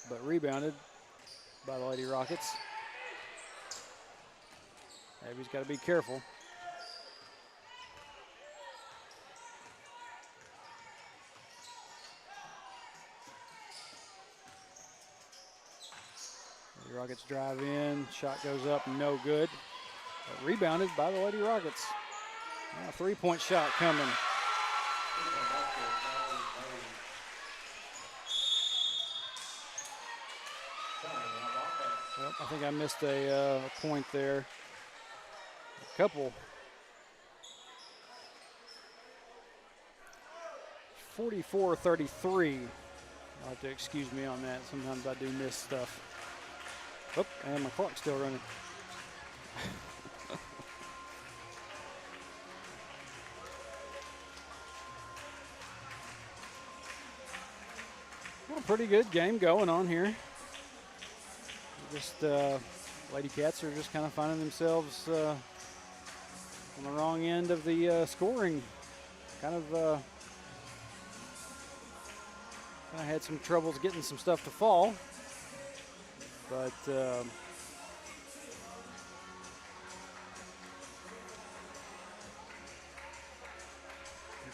But rebounded by the Lady Rockets. Abby's got to be careful. Lady Rockets drive in, shot goes up, no good. But rebounded by the Lady Rockets. Now, three-point shot coming. Well, I think I missed a point there. A couple. 44-33. You'll have to excuse me on that. Sometimes I do miss stuff. Oh, and my clock's still running. Well, pretty good game going on here. Just Lady Cats are just kind of finding themselves on the wrong end of the scoring. Kind of had some troubles getting some stuff to fall, but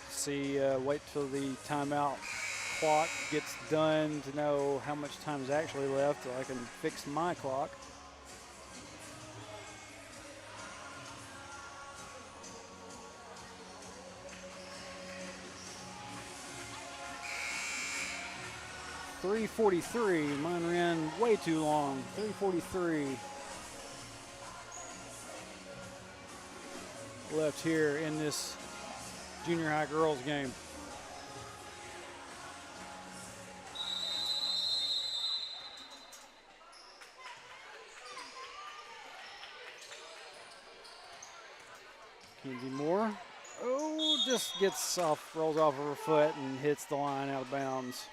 see, wait till the timeout clock gets done to know how much time is actually left so I can fix my clock. .343, mine ran way too long. 3:43 left here in this junior high girls game. Kenzie Moore, oh, just gets off, rolls off of her foot and hits the line out of bounds.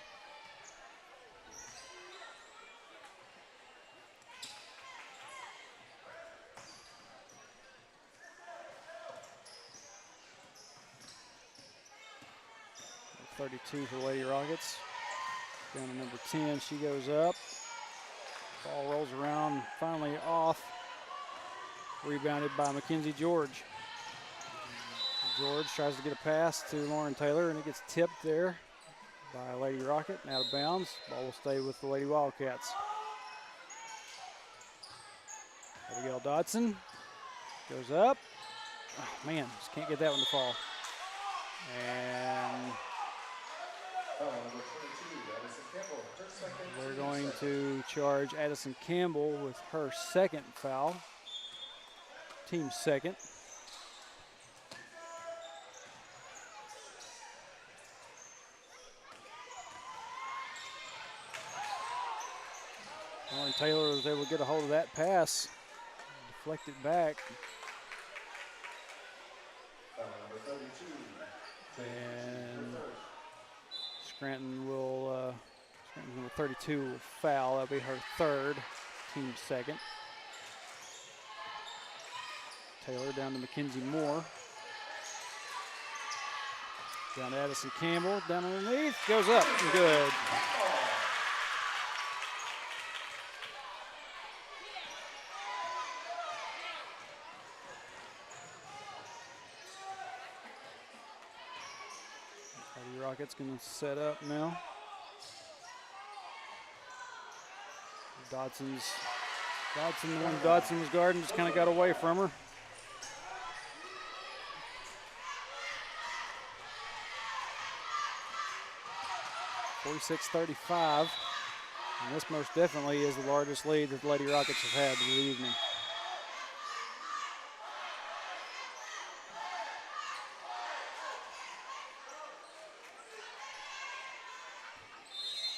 .32 for Lady Rockets. Down to number 10, she goes up. Ball rolls around, finally off. Rebounded by Mackenzie George. George tries to get a pass to Lauren Taylor, and it gets tipped there by Lady Rocket and out of bounds. Ball will stay with the Lady Wildcats. Abigail Dodson goes up. Oh, man, just can't get that one to fall. And we're going to charge Addison Campbell with her second foul. Team second. Lauren Taylor was able to get a hold of that pass, deflect it back. And Scranton will, Scranton number 32 will foul. That'll be her third, team second. Taylor down to Mackenzie Moore. Down to Addison Campbell, down underneath, goes up, and good. Lady Rockets gonna set up now. Dodson, the one Dodson was guarding, just kind of got away from her. .46-35, and this most definitely is the largest lead that the Lady Rockets have had this evening.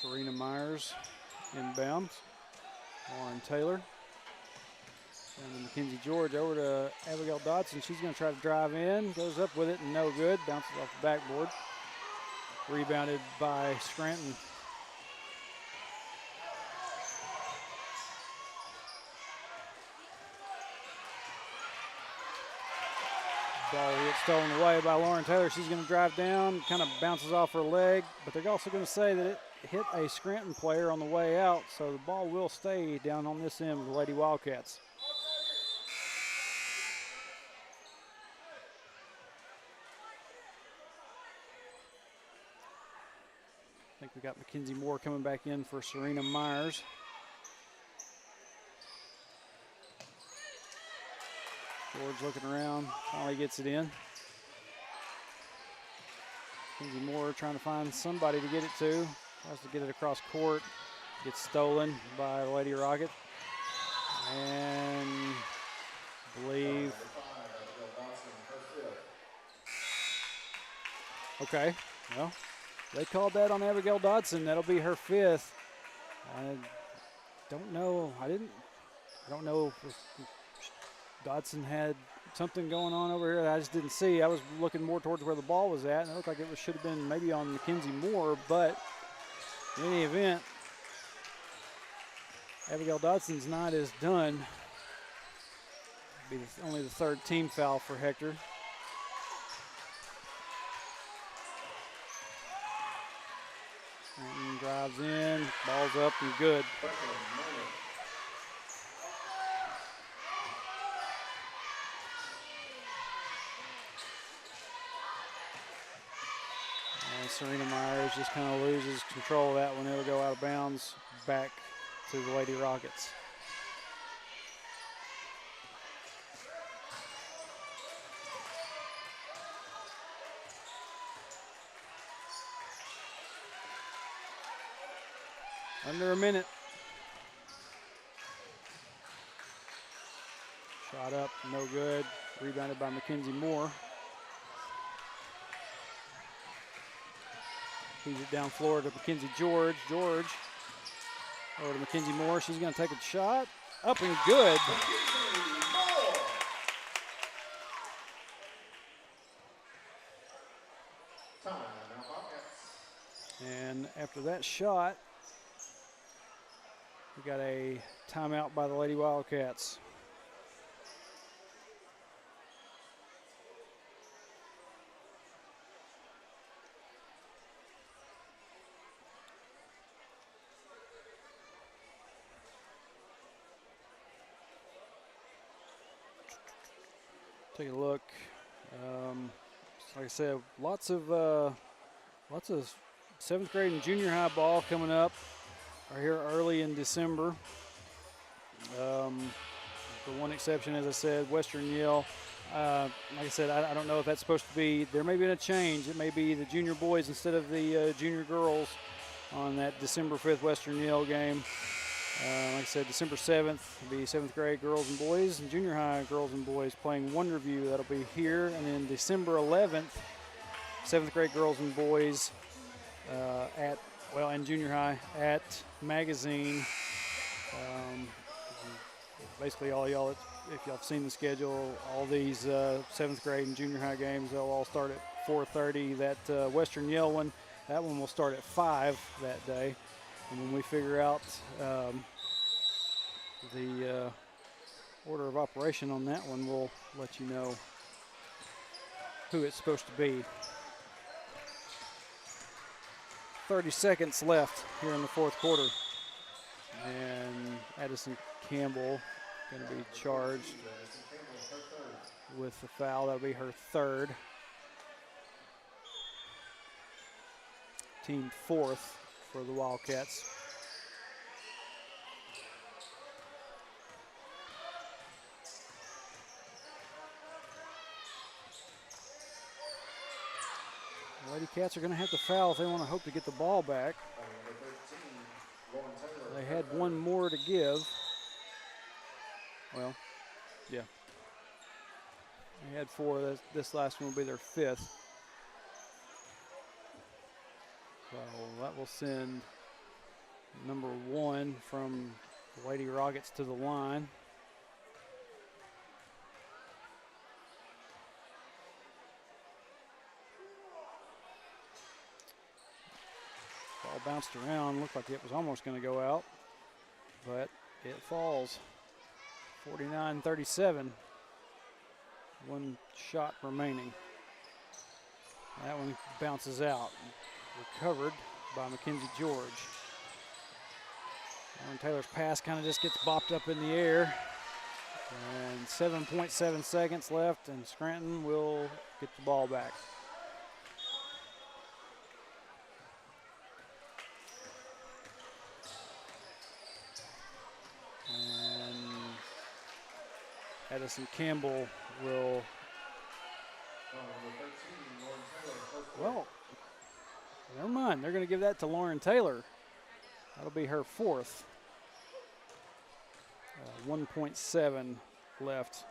Serena Myers inbounds. Lauren Taylor. Down to Mackenzie George, over to Abigail Dodson. She's going to try to drive in, goes up with it, and no good. Bounces off the backboard. Rebounded by Scranton. Ball will get stolen away by Lauren Taylor. She's going to drive down, kind of bounces off her leg, but they're also going to say that it hit a Scranton player on the way out, so the ball will stay down on this end of the Lady Wildcats. I think we got Mackenzie Moore coming back in for Serena Myers. George looking around, finally gets it in. Mackenzie Moore trying to find somebody to get it to. Tries to get it across court. Gets stolen by the Lady Rocket. And I believe. Okay, well, they called that on Abigail Dodson. That'll be her 5th. I don't know. I don't know if Dodson had something going on over here that I just didn't see. I was looking more towards where the ball was at, and it looked like it should have been maybe on Mackenzie Moore, but in any event, Abigail Dodson's night is done. Be only the 3rd team foul for Hector. Scranton drives in, ball's up and good. And Serena Myers just kind of loses control of that one. It'll go out of bounds back to the Lady Rockets. Under a minute. Shot up, no good. Rebounded by Mackenzie Moore. Keeps it down floor to Mackenzie George. George over to Mackenzie Moore. She's going to take a shot. Up and good. And after that shot, we got a timeout by the Lady Wildcats. Take a look. Like I said, lots of 7th grade and junior high ball coming up. Are here early in December. The one exception, as I said, Western Yale. Like I said, I don't know if that's supposed to be. There may be a change. It may be the junior boys instead of the junior girls on that December 5th Western Yale game. Like I said, December 7th will be 7th grade girls and boys, and junior high girls and boys playing Wonderview. That'll be here. And then December 11th, 7th grade girls and boys in junior high at Magazine. Basically, all y'all, if y'all have seen the schedule, all these 7th grade and junior high games, they'll all start at 4:30. That Western Yale one, that one will start at 5 that day. And when we figure out the order of operation on that one, we'll let you know who it's supposed to be. 30 seconds left here in the 4th quarter. And Addison Campbell going to be charged with the foul. That'll be her 3rd. Team 4th for the Wildcats. The Lady Cats are going to have to foul if they want to hope to get the ball back. They had one more to give. Well, yeah. They had 4. This last one will be their 5th. So that will send number 1 from the Lady Rockets to the line. Ball bounced around, looked like it was almost going to go out, but it falls. 49-37. 1 shot remaining. That one bounces out. Recovered by Mackenzie George. Lauren Taylor's pass kind of just gets bopped up in the air. And 7.7 seconds left, and Scranton will get the ball back. And Addison Campbell will, well, never mind. They're going to give that to Lauren Taylor. That'll be her 4th. 1.7 left.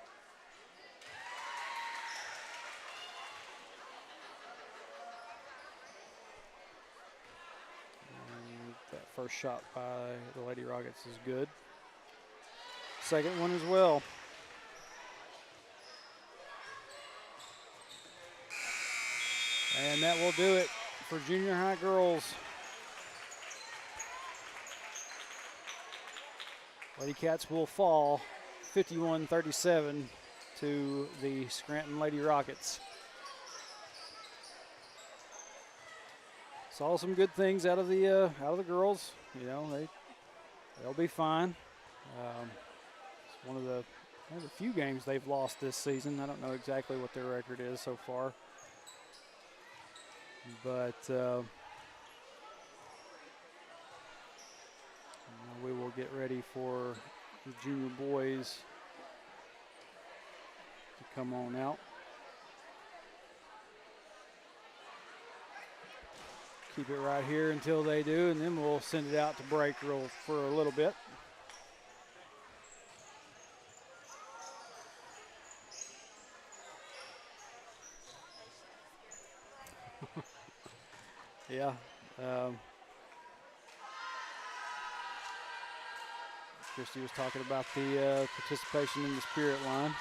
And that first shot by the Lady Rockets is good. Second one as well. And that will do it for junior high girls. Lady Cats will fall 51-37 to the Scranton Lady Rockets. Saw some good things out of the girls. You know, they'll be fine. It's one of the few games they've lost this season. I don't know exactly what their record is so far, but we will get ready for the junior boys to come on out. Keep it right here until they do, and then we'll send it out to break for a little bit. Yeah. Christy was talking about the participation in the Spirit line.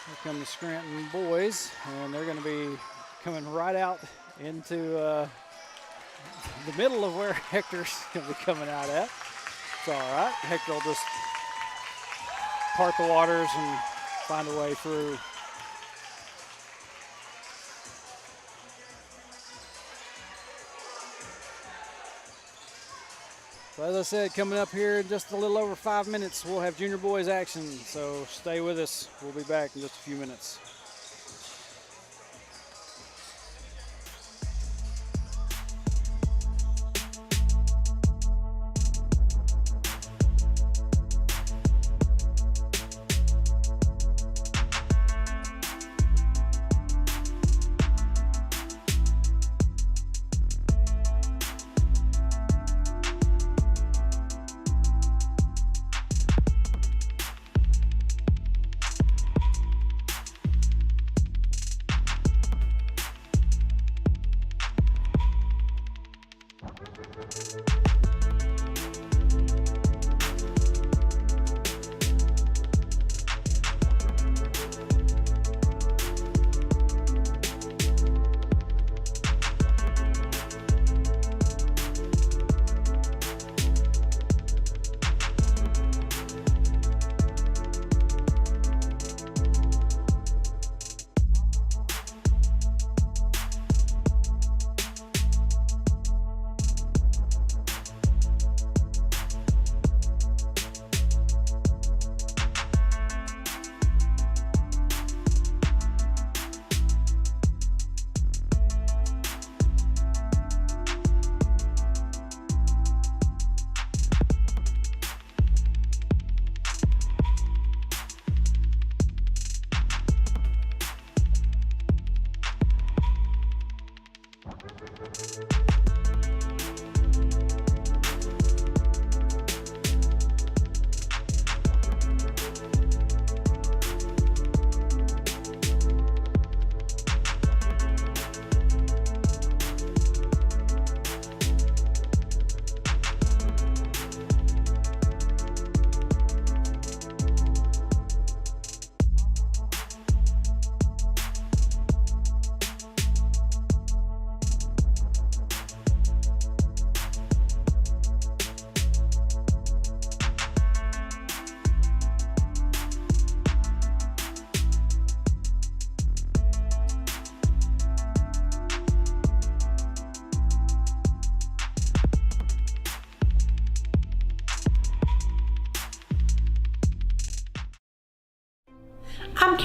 Here come the Scranton boys, and they're going to be coming right out into the middle of where Hector's going to be coming out at. It's all right. Hector will just part the waters and find a way through. So as I said, coming up here in just a little over 5 minutes, we'll have junior boys action. So stay with us. We'll be back in just a few minutes.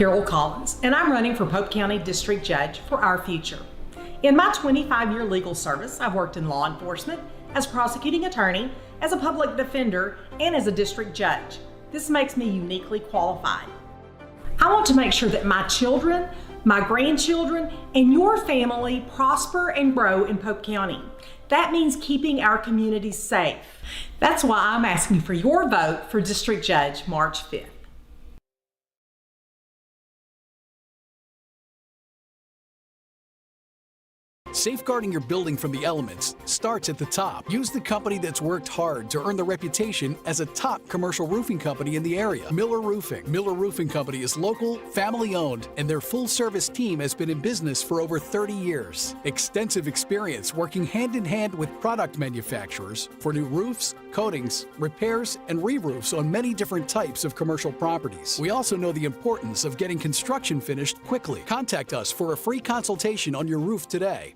Carol Collins, and I'm running for Pope County District Judge for our future. In my 25-year legal service, I've worked in law enforcement, as prosecuting attorney, as a public defender, and as a district judge. This makes me uniquely qualified. I want to make sure that my children, my grandchildren, and your family prosper and grow in Pope County. That means keeping our communities safe. That's why I'm asking for your vote for District Judge March 5th. Safeguarding your building from the elements starts at the top. Use the company that's worked hard to earn the reputation as a top commercial roofing company in the area, Miller Roofing. Miller Roofing Company is local, family-owned, and their full-service team has been in business for over 30 years. Extensive experience working hand-in-hand with product manufacturers for new roofs, coatings, repairs, and re-roofs on many different types of commercial properties. We also know the importance of getting construction finished quickly. Contact us for a free consultation on your roof today.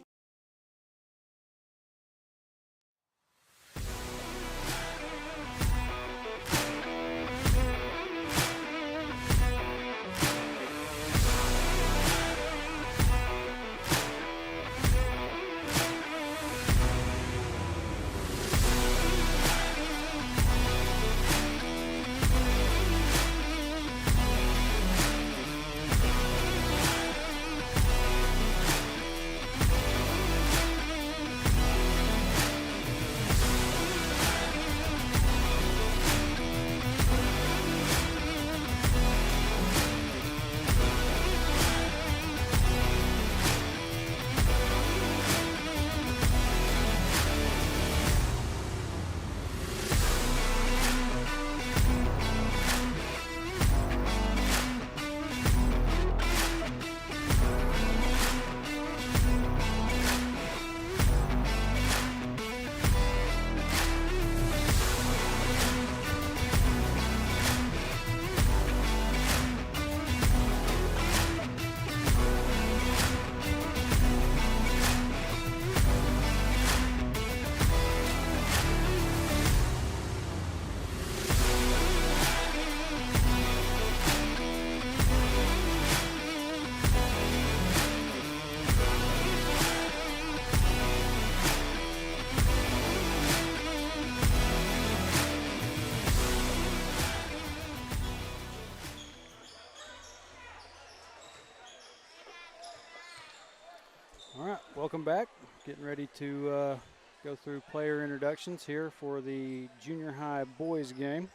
All right, welcome back. Getting ready to go through player introductions here for the junior high boys game.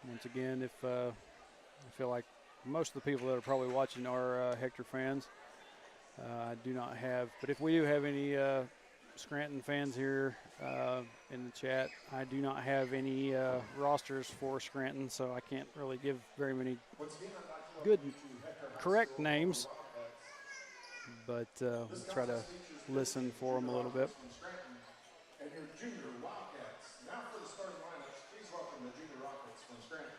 Once again, if I feel like most of the people that are probably watching are Hector fans. I do not have, but if we do have any Scranton fans here in the chat, I do not have any rosters for Scranton, so I can't really give very many good, correct names, but we'll try to listen for them a little bit. And your junior Wildcats. Now for the starting lineups, please welcome the junior Rockets from Scranton.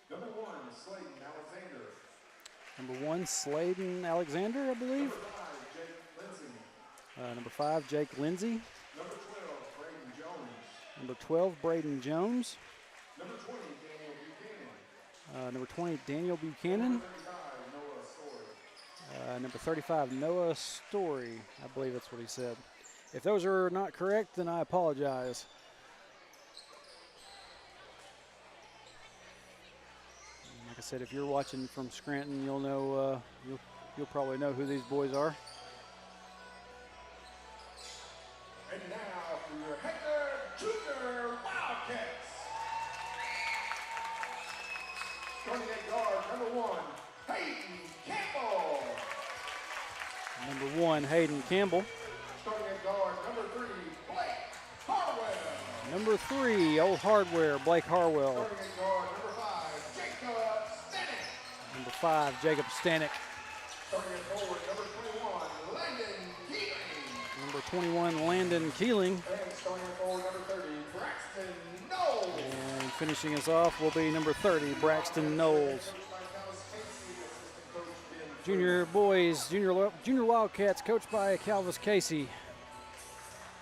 Number 1, Sladen Alexander. Number 1, Sladen Alexander, I believe. Number 5, Jake Lindsey. Number 5, Jake Lindsey. Number 12, Braden Jones. Number 12, Braden Jones. Number 20, Daniel Buchanan. Number 20, Daniel Buchanan. Number 35, Noah Story. Number 35, Noah Story. I believe that's what he said. If those are not correct, then I apologize. Like I said, if you're watching from Scranton, you'll know you'll probably know who these boys are. And now for your Hector Junior Wildcats. Starting at guard, number 1, Hayden Campbell. Number 1, Hayden Campbell. Starting at guard, number 3, Blake Harwell. Number 3, Old Hardware, Blake Harwell. Starting at guard, number 5, Jacob Stanek. Number 5, Jacob Stanek. Starting at forward, number 21, Landon Keeling. Number 21, Landon Keeling. And starting at forward, number 30, Braxton Knowles. And finishing us off will be number 30, Braxton Knowles. By Dallas Casey, assistant coach Ben Junior boys, junior Wildcats, coached by Calvis Casey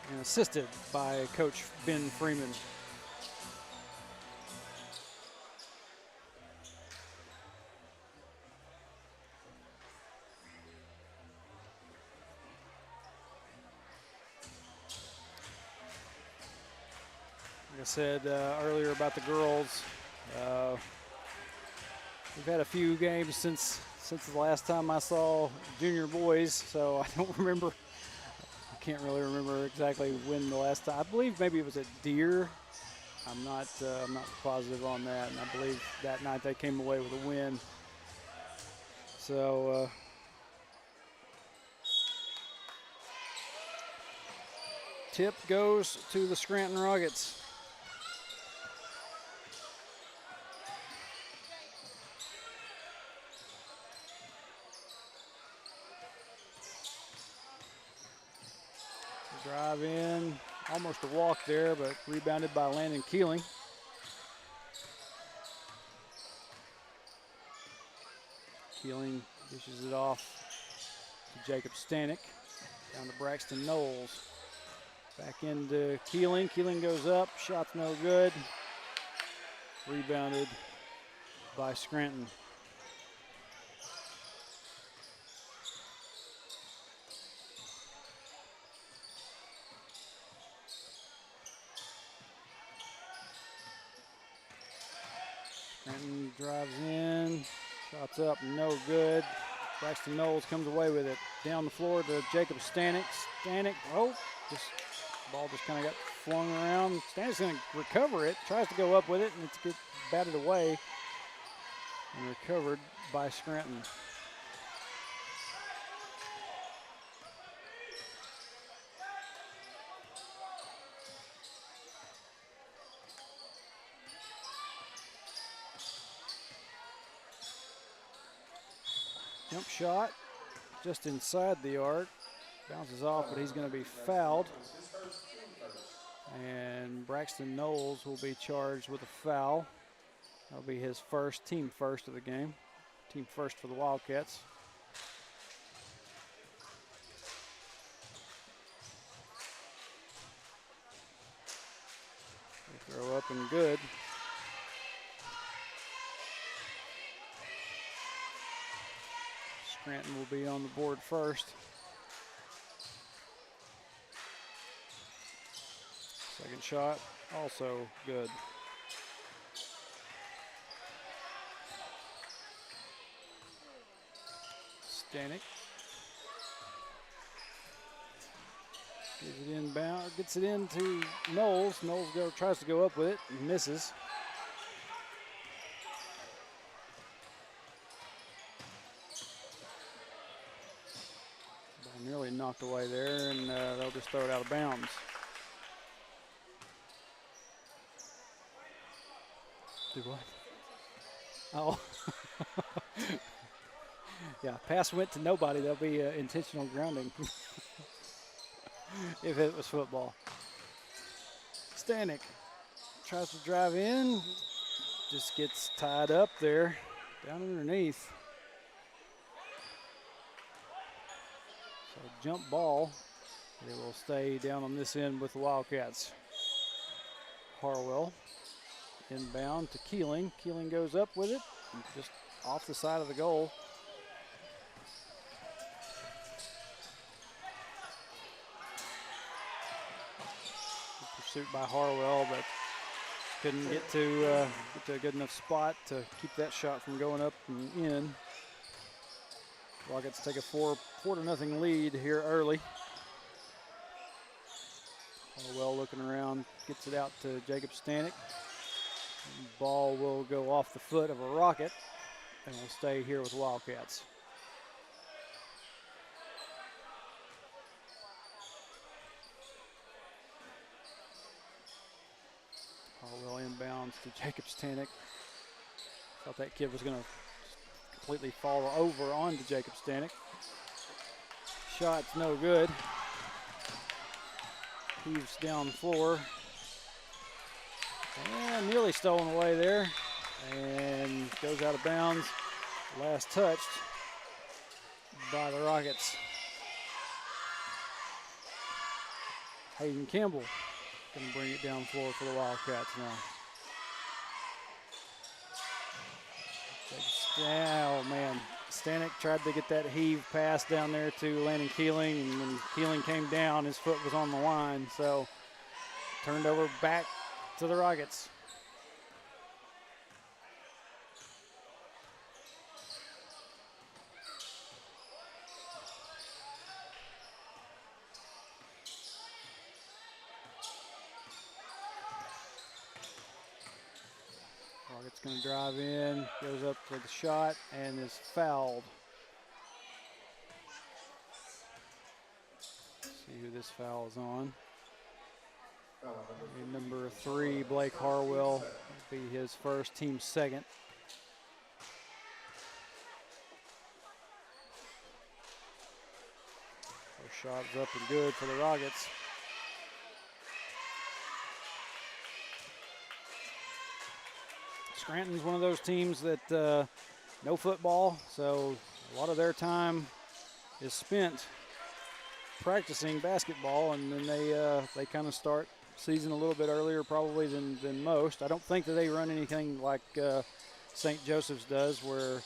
and assisted by Coach Ben Freeman. Like I said earlier about the girls, we've had a few games since the last time I saw junior boys, so I don't remember. I can't really remember exactly when the last time. I believe maybe it was at Deer. I'm not positive on that, and I believe that night they came away with a win. So tip goes to the Scranton Rockets. Drive in, almost a walk there, but rebounded by Landon Keeling. Keeling dishes it off to Jacob Stanek, down to Braxton Knowles. Back into Keeling. Keeling goes up, shot's no good. Rebounded by Scranton. Scranton drives in, shots up, no good. Braxton Knowles comes away with it. Down the floor to Jacob Stanek. Stanek, ball just kind of got flung around. Stanek's going to recover it, tries to go up with it, and it's get batted away and recovered by Scranton. Jump shot just inside the arc. Bounces off, but he's going to be fouled. And Braxton Knowles will be charged with a foul. That'll be his first, team first of the game. Team first for the Wildcats. They throw up and good. Scranton will be on the board first. Second shot, also good. Stanek gives it inbound, gets it into Knowles. Knowles tries to go up with it and misses. Ball nearly knocked away there, and they'll just throw it out of bounds. Do what? Oh. Yeah, pass went to nobody. That'll be intentional grounding if it was football. Stanek tries to drive in, just gets tied up there, down underneath. So jump ball. It will stay down on this end with the Wildcats. Harwell inbound to Keeling. Keeling goes up with it, just off the side of the goal. Pursuit by Harwell, but couldn't get to a good enough spot to keep that shot from going up and in. Rockets take a 4-0 lead here early. Harwell looking around, gets it out to Jacob Stanek. Ball will go off the foot of a Rocket and will stay here with Wildcats. Harwell inbounds to Jacob Stanek. Thought that kid was going to completely fall over onto Jacob Stanek. Shot's no good. Heaves down the floor. And nearly stolen away there. And goes out of bounds. Last touched by the Rockets. Hayden Campbell going to bring it down floor for the Wildcats now. Oh, man. Stanek tried to get that heave pass down there to Landon Keeling, and when Keeling came down, his foot was on the line, so turned over back to the Rockets. Rockets going to drive in, goes up for the shot, and is fouled. See who this foul is on. Number 3, Blake Harwell, will be his first, team second. First shot is up and good for the Rockets. Scranton's one of those teams that no football, so a lot of their time is spent practicing basketball, and then they kind of start season a little bit earlier probably than most. I don't think that they run anything like St. Joseph's does, where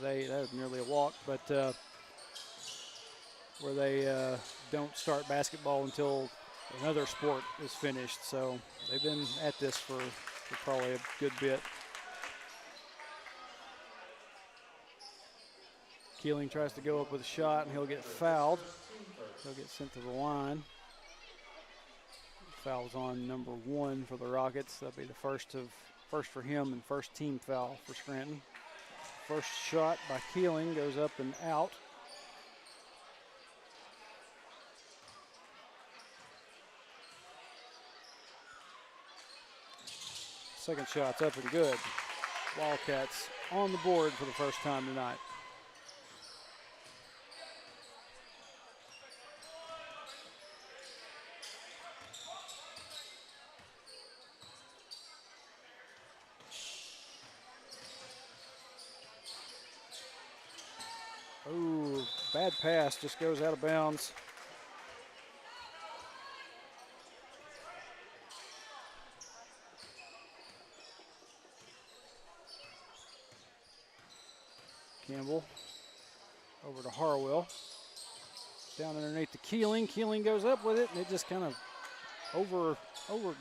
that was nearly a walk, but where they don't start basketball until another sport is finished. So they've been at this for probably a good bit. Keeling tries to go up with a shot, and he'll get fouled. He'll get sent to the line. Foul's on number 1 for the Rockets. That'll be the first for him and first team foul for Scranton. First shot by Keeling goes up and out. Second shot's up and good. Wildcats on the board for the first time tonight. Ooh, bad pass, just goes out of bounds. Campbell over to Harwell. Down underneath to Keeling. Keeling goes up with it, and it just kind of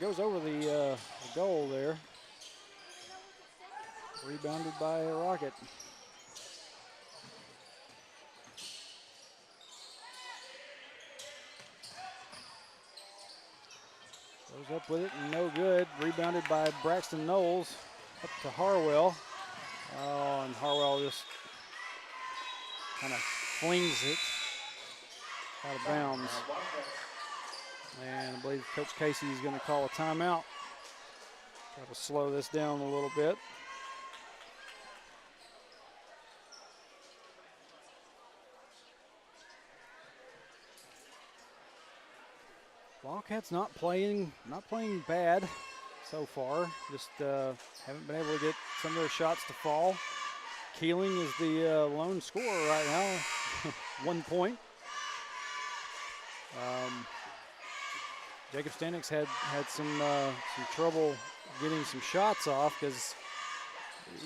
goes over the goal there. Rebounded by a Rocket. Goes up with it and no good. Rebounded by Braxton Knowles. Up to Harwell. Oh, and Harwell just kind of flings it out of bounds. And I believe Coach Casey is going to call a timeout. Try to slow this down a little bit. Wildcats not playing bad so far. Just haven't been able to get some of their shots to fall. Keeling is the lone scorer right now, 1 point. Jacob Stanix had some trouble getting some shots off, because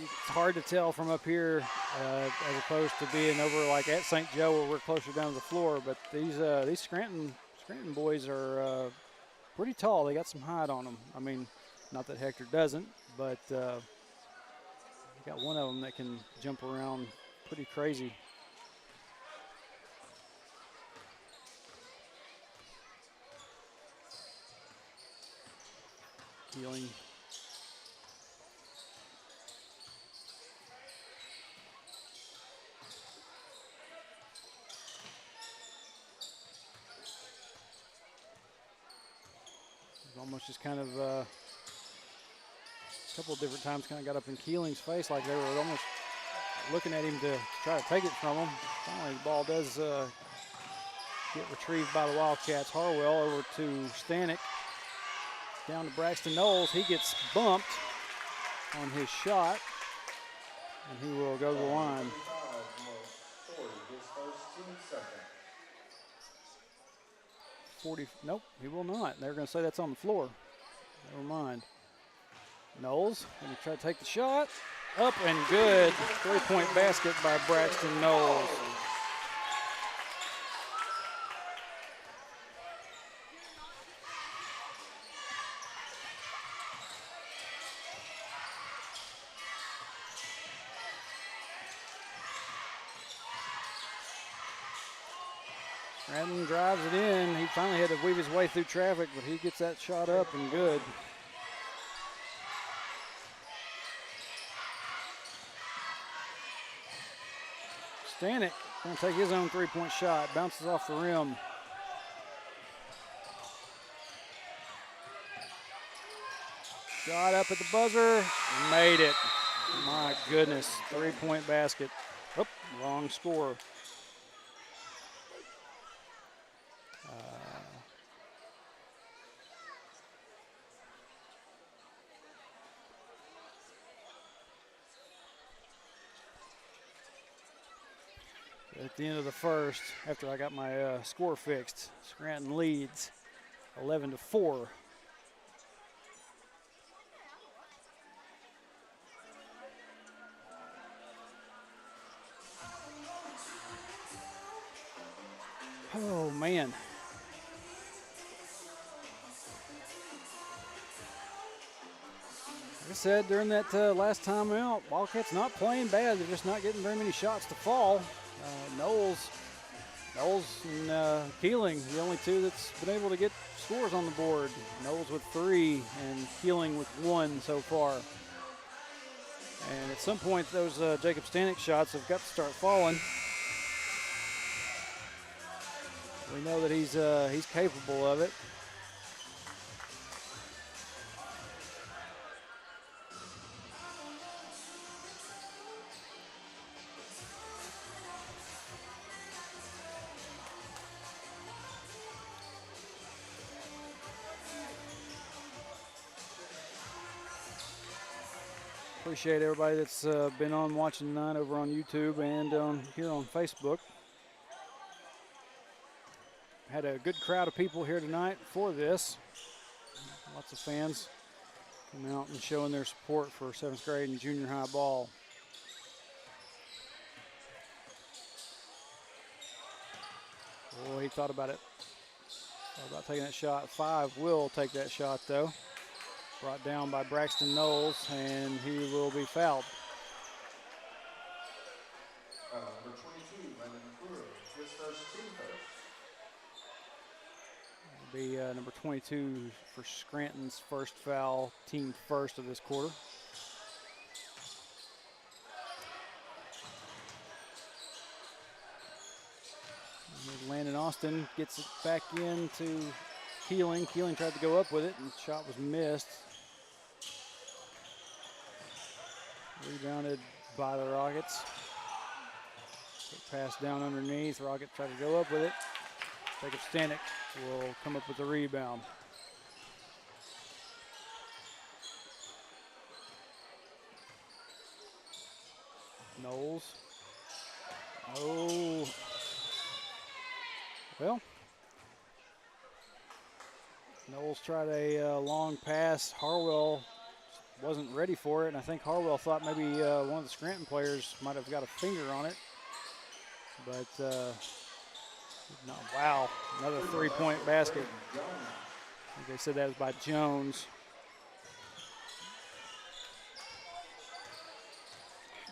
it's hard to tell from up here as opposed to being over like at St. Joe where we're closer down to the floor. But these Scranton boys are pretty tall. They got some height on them. I mean, not that Hector doesn't, but you got one of them that can jump around pretty crazy. Keeling. Almost just kind of a couple of different times kind of got up in Keeling's face, like they were almost looking at him to try to take it from him. Finally, the ball does get retrieved by the Wildcats. Harwell over to Stanek. Down to Braxton Knowles. He gets bumped on his shot, and he will go to the line. His first second. 40, nope, he will not. They're going to say that's on the floor. Never mind. Knowles going to try to take the shot. Up and good. 3-point basket by Braxton Knowles. Scranton drives it in. He finally had to weave his way through traffic, but he gets that shot up and good. Stanek going to take his own 3-point shot. Bounces off the rim. Shot up at the buzzer. Made it. My goodness. 3-point basket. Oop, wrong score. At the end of the first, after I got my score fixed, Scranton leads 11-4. Oh, man. Like I said during that last time out, Wildcats not playing bad. They're just not getting very many shots to fall. Knowles and Keeling, the only two that's been able to get scores on the board. Knowles with 3 and Keeling with 1 so far. And at some point, those Jacob Stanek shots have got to start falling. We know that he's capable of it. Appreciate everybody that's been on watching tonight over on YouTube and here on Facebook. Had a good crowd of people here tonight for this. Lots of fans coming out and showing their support for 7th grade and junior high ball. Oh, he thought about it. Thought about taking that shot. 5 will take that shot though. Brought down by Braxton Knowles, and he will be fouled. Number 22, Landon McClure, his first team foul. It'll be number 22 for Scranton's first foul, team first of this quarter. And Landon Austin gets it back into Keeling. Keeling tried to go up with it, and the shot was missed. Rebounded by the Rockets. Pass down underneath. Rockets tried to go up with it. Jacob Stanek will come up with the rebound. Knowles. Oh. Well. Knowles tried a long pass. Harwell wasn't ready for it, and I think Harwell thought maybe one of the Scranton players might have got a finger on it. But, no, wow, another 3-point basket. I think they said that was by Jones.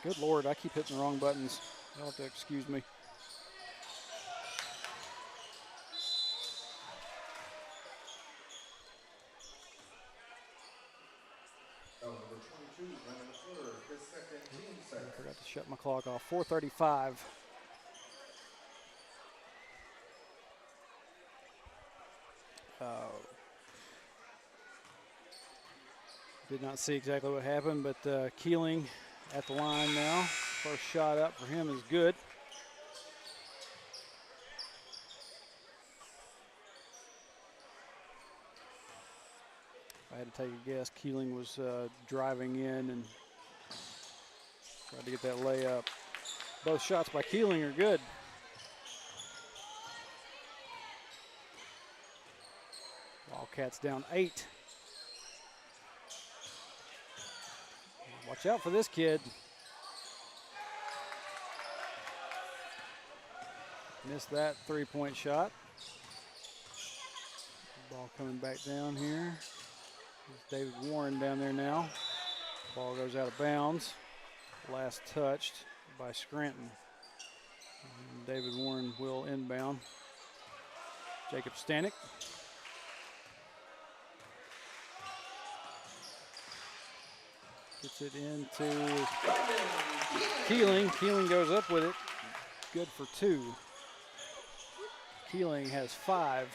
Good Lord, I keep hitting the wrong buttons. You'll have to excuse me. I forgot to shut my clock off. 4:35. Did not see exactly what happened, but Keeling at the line now. First shot up for him is good. If I had to take a guess, Keeling was driving in and tried to get that layup. Both shots by Keeling are good. Wildcats down 8. Watch out for this kid. Missed that 3-point shot. Ball coming back down here. There's David Warren down there now. Ball goes out of bounds. Last touched by Scranton. And David Warren will inbound. Jacob Stanek. Gets it into Keeling. Keeling goes up with it. Good for 2. Keeling has 5.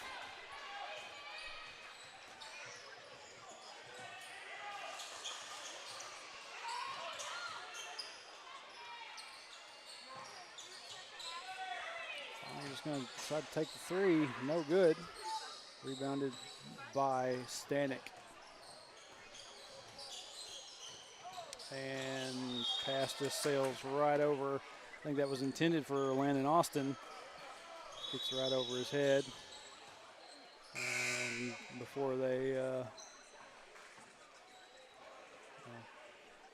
Finally just going to decide to take the 3. No good. Rebounded by Stanek. And pass just sails right over. I think that was intended for Landon Austin. Gets right over his head. And before they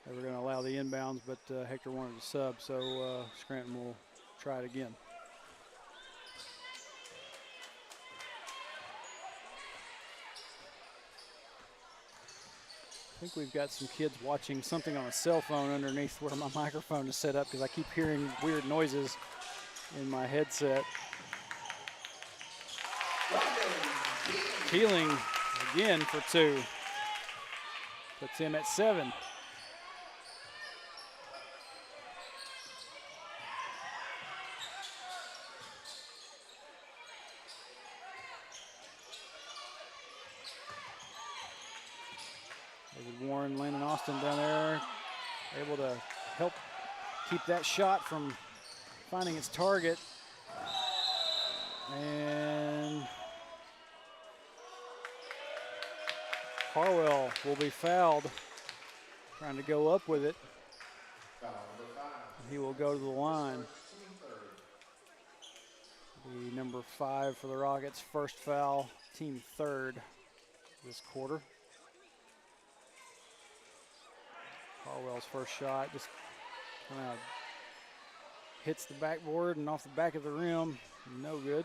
were going to allow the inbounds, but Hector wanted to sub, so Scranton will try it again. I think we've got some kids watching something on a cell phone underneath where my microphone is set up because I keep hearing weird noises in my headset. Keeling again for 2. Puts him at 7. David Warren, Landon Austin down there, able to help keep that shot from finding its target. And Harwell will be fouled, trying to go up with it. He will go to the line. The number 5 for the Rockets, first foul, team 3rd this quarter. Harwell's first shot just kind of hits the backboard and off the back of the rim. No good.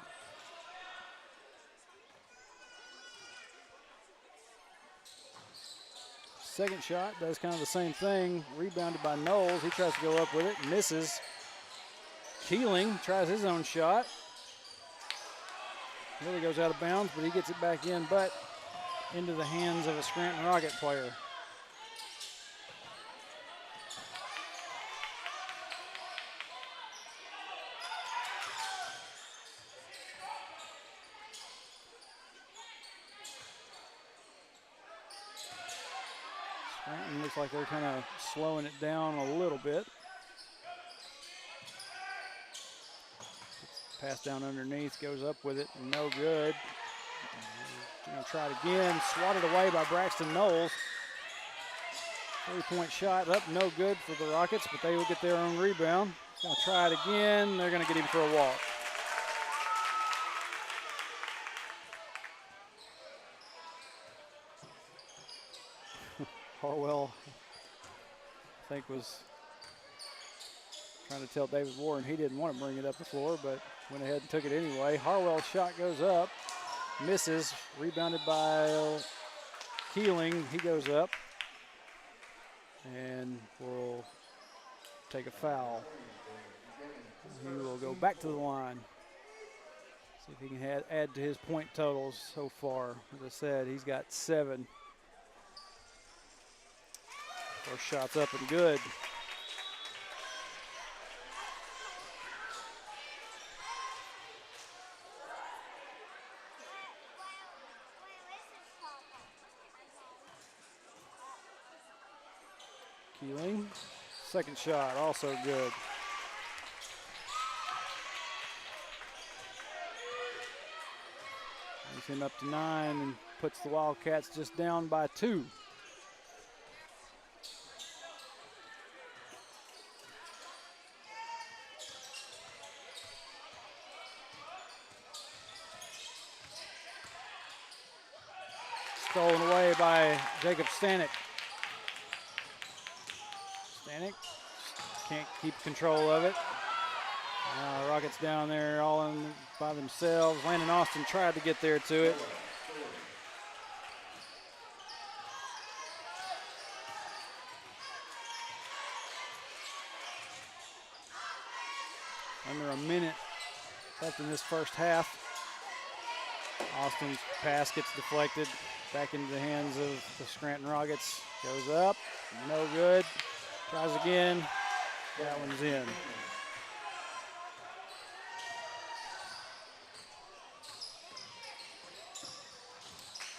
Second shot does kind of the same thing. Rebounded by Knowles. He tries to go up with it. Misses. Keeling tries his own shot. Really goes out of bounds, but he gets it back in, but into the hands of a Scranton Rocket player. Scranton looks like they're kind of slowing it down a little bit. Pass down underneath, goes up with it, no good. Gonna try it again, swatted away by Braxton Knowles. 3-point shot up, no good for the Rockets, but they will get their own rebound. Gonna try it again, they're gonna get him for a walk. Harwell, I think, was trying to tell David Warren he didn't want to bring it up the floor, but went ahead and took it anyway. Harwell's shot goes up, misses, rebounded by Keeling. He goes up and will take a foul. He will go back to the line. See if he can add to his point totals so far. As I said, he's got 7. First shot's up and good. Keeling, second shot, also good. Brings him up to 9 and puts the Wildcats just down by 2. away by Jacob Stanek. Stanek can't keep control of it. Rockets down there all in by themselves. Landon Austin tried to get there to it. Under a minute left in this first half. Austin's pass gets deflected back into the hands of the Scranton Rockets. Goes up, no good. Tries again, that one's in.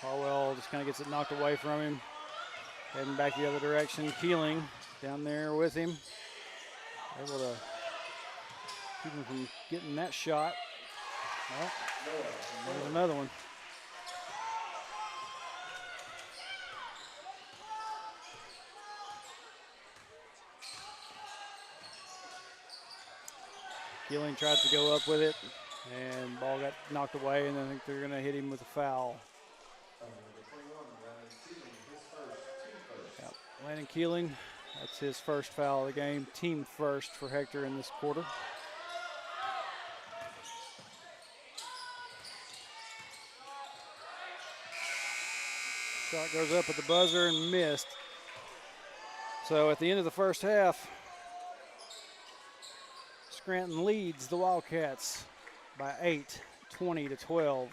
Harwell just kind of gets it knocked away from him. Heading back the other direction. Keeling down there with him. Able to keep him from getting that shot. Well, there's another one. Keeling tried to go up with it, and ball got knocked away, and I think they're going to hit him with a foul. Yep. Landon Keeling, that's his first foul of the game. Team first for Hector in this quarter. Shot goes up at the buzzer and missed. So at the end of the first half, Scranton leads the Wildcats by 8, 20-12.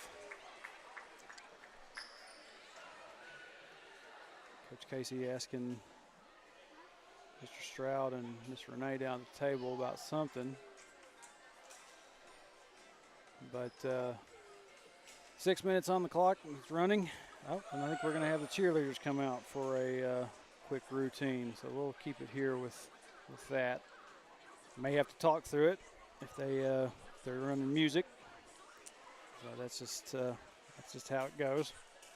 Coach Casey asking Mr. Stroud and Miss Renee down at the table about something. But 6 minutes on the clock, it's running. Oh, and I think we're going to have the cheerleaders come out for a quick routine. So we'll keep it here with that. May have to talk through it if they're running music. So that's just how it goes.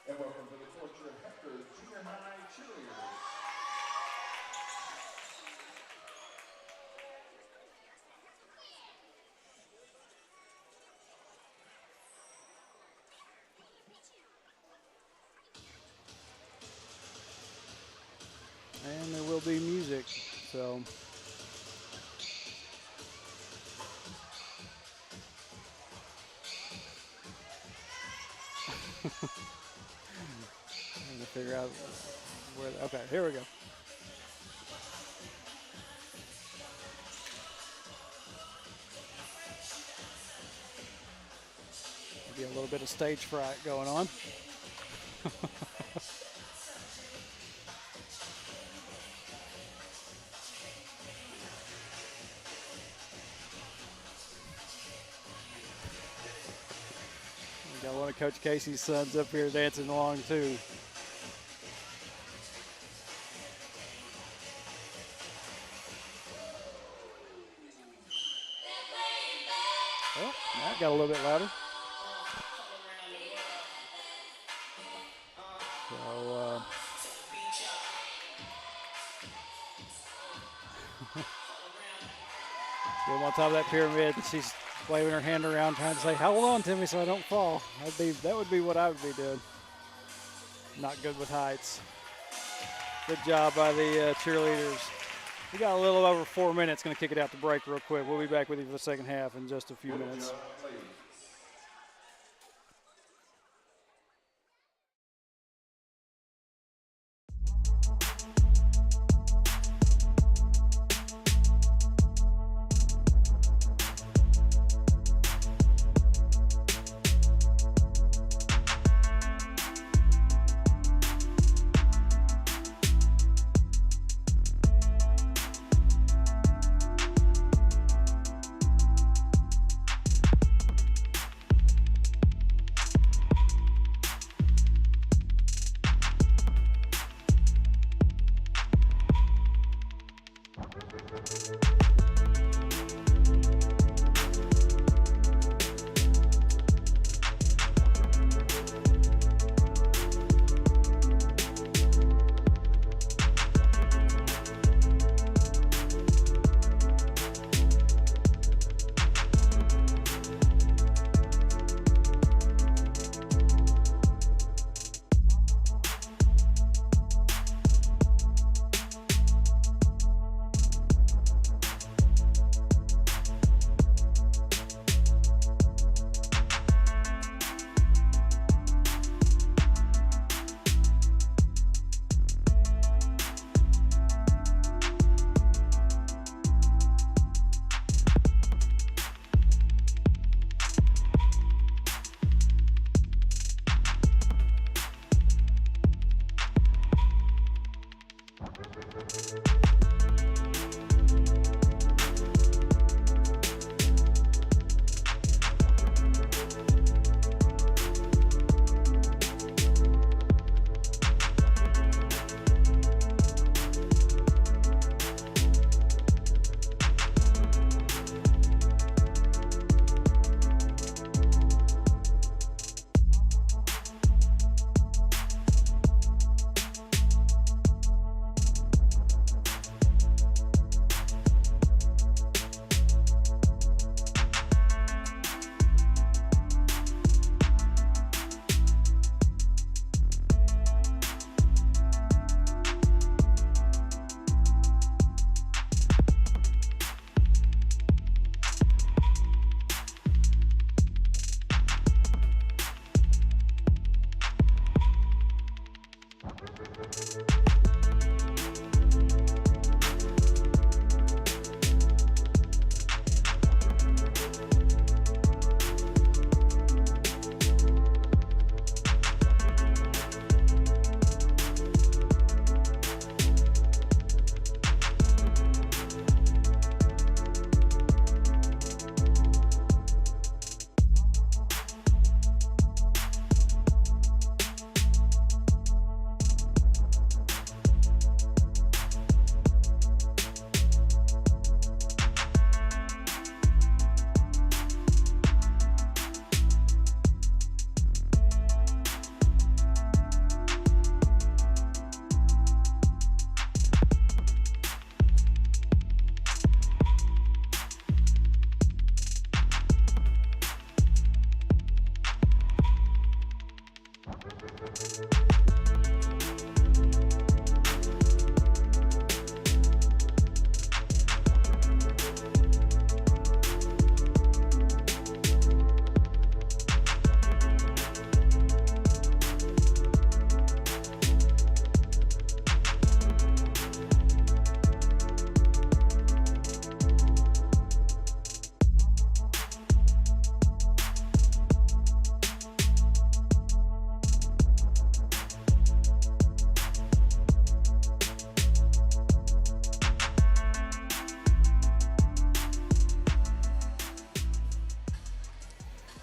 And welcome to the torture of Hector Junior High cheerleaders. And there will be music, so. Trying to figure out where, okay, here we go. Maybe a little bit of stage fright going on. Got one of Coach Casey's sons up here dancing along too. Oh, that got a little bit louder. So, get him on top of that pyramid, and she's waving her hand around, trying to say, "Hold on to me so I don't fall." That would be what I would be doing. Not good with heights. Good job by the cheerleaders. We got a little over 4 minutes. Going to kick it out to break real quick. We'll be back with you for the second half in just a few minutes.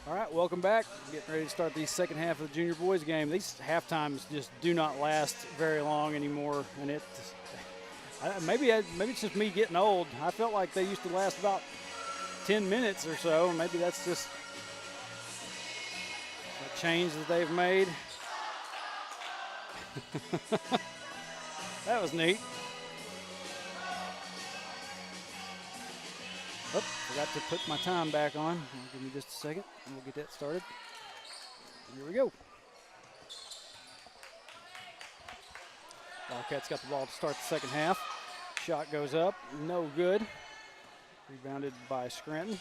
All right, welcome back. Getting ready to start the second half of the junior boys game. These half-times just do not last very long anymore, and maybe it's just me getting old. I felt like they used to last about 10 minutes or so. Maybe that's just a change that they've made. That was neat. Oh, forgot to put my time back on. Give me just a second, and we'll get that started. Here we go. Wildcats got the ball to start the second half. Shot goes up, no good. Rebounded by Scranton.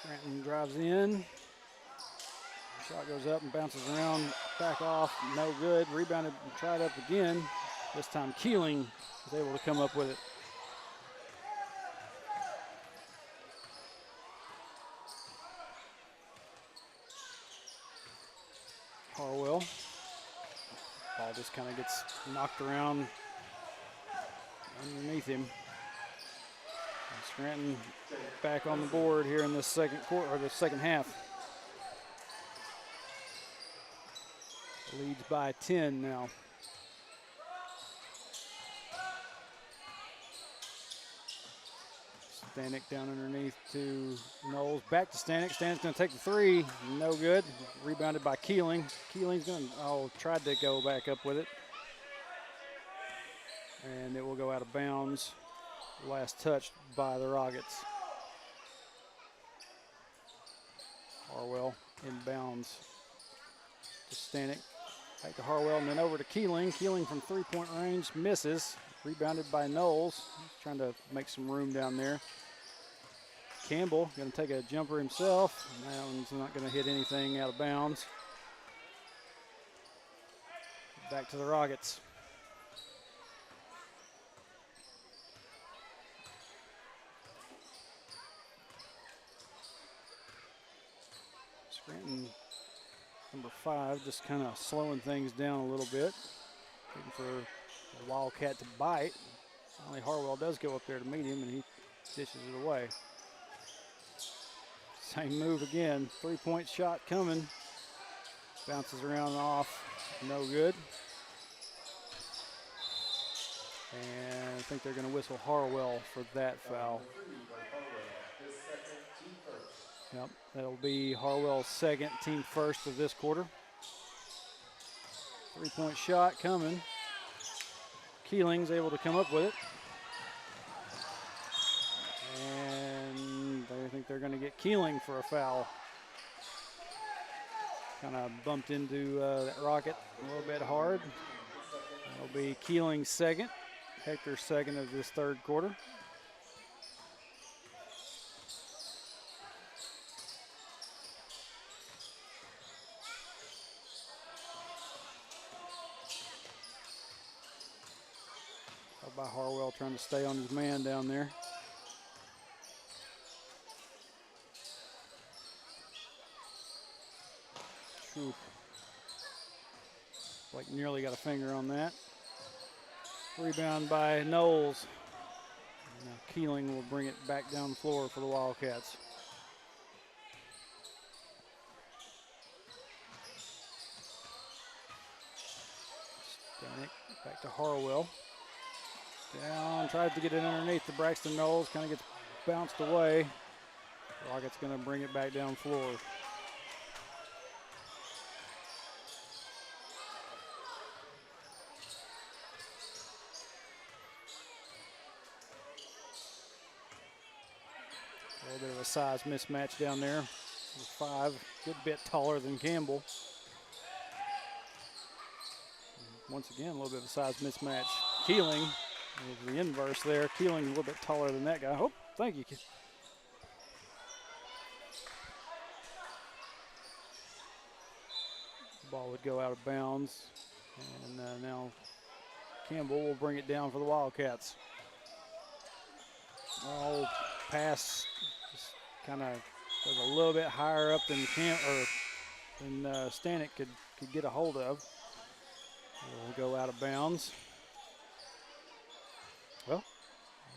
Scranton drives in. Shot goes up and bounces around, back off, no good. Rebounded and tried up again. This time Keeling was able to come up with it. Harwell. Ball just kind of gets knocked around underneath him. And Scranton back on the board here in the second quarter, or the second half. Leads by 10 now. Stanek down underneath to Knowles. Back to Stanek. Stanek's going to take the three. No good. Rebounded by Keeling. Keeling's going to, tried to go back up with it. And it will go out of bounds. Last touched by the Rockets. Harwell inbounds to Stanek. Back to Harwell and then over to Keeling. Keeling from three-point range misses. Rebounded by Knowles. He's trying to make some room down there. Campbell going to take a jumper himself. That one's not going to hit anything out of bounds. Back to the Rockets. Scranton, number 5, just kind of slowing things down a little bit. Looking for the Wildcat to bite. Finally, Harwell does go up there to meet him, and he dishes it away. Same move again. 3-point shot coming. Bounces around and off. No good. And I think they're going to whistle Harwell for that foul. Yep, that'll be Harwell's second, team first of this quarter. 3-point shot coming. Keeling's able to come up with it. And I think they're going to get Keeling for a foul. Kind of bumped into that Rocket a little bit hard. That'll be Keeling's second. Hector's second of this third quarter. By Harwell trying to stay on his man down there. Whew. Like nearly got a finger on that. Rebound by Knowles. Now Keeling will bring it back down the floor for the Wildcats. Stanek back to Harwell. Down, tries to get it underneath the Braxton Knowles, kind of gets bounced away. Rocket's going to bring it back down floor. A little bit of a size mismatch down there. 5, good bit taller than Campbell. Once again, a little bit of a size mismatch. Keeling. The inverse there. Keeling a little bit taller than that guy. Oh, thank you. Ball would go out of bounds. And now Campbell will bring it down for the Wildcats. Oh, pass just kind of was a little bit higher up than Stanek could get a hold of. Will go out of bounds. Well,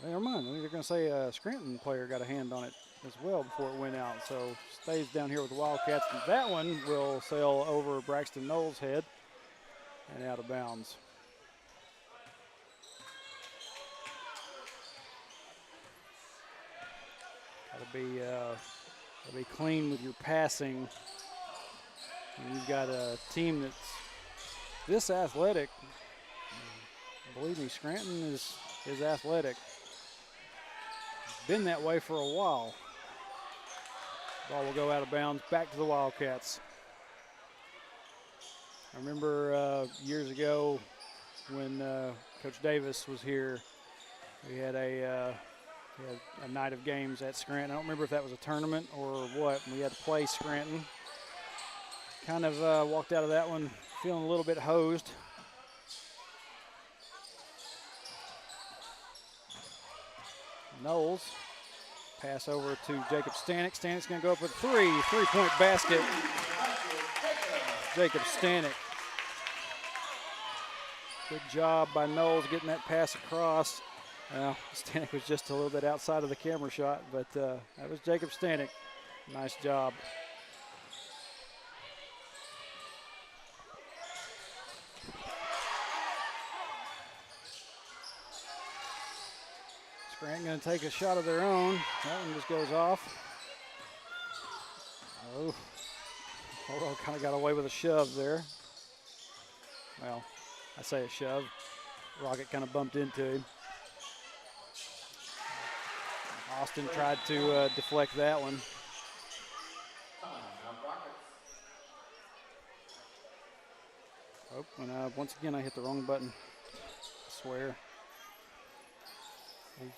never mind. I think they're going to say a Scranton player got a hand on it as well before it went out. So stays down here with the Wildcats. And that one will sail over Braxton Knowles' head and out of bounds. Gotta be clean with your passing. And you've got a team that's this athletic. Believe me, Scranton is athletic. Been that way for a while. Ball will go out of bounds, back to the Wildcats. I remember years ago when Coach Davis was here, we had a night of games at Scranton. I don't remember if that was a tournament or what. We had to play Scranton. Kind of walked out of that one feeling a little bit hosed. Knowles, pass over to Jacob Stanek. Stanek's going to go up with 3-point basket. Jacob Stanek. Good job by Knowles getting that pass across. Stanek was just a little bit outside of the camera shot, but that was Jacob Stanek. Nice job. Scranton going to take a shot of their own. That one just goes off. Oh, Harwell kind of got away with a shove there. Well, I say a shove. Rocket kind of bumped into him. Austin tried to deflect that one. Oh, and once again I hit the wrong button. I swear. We'll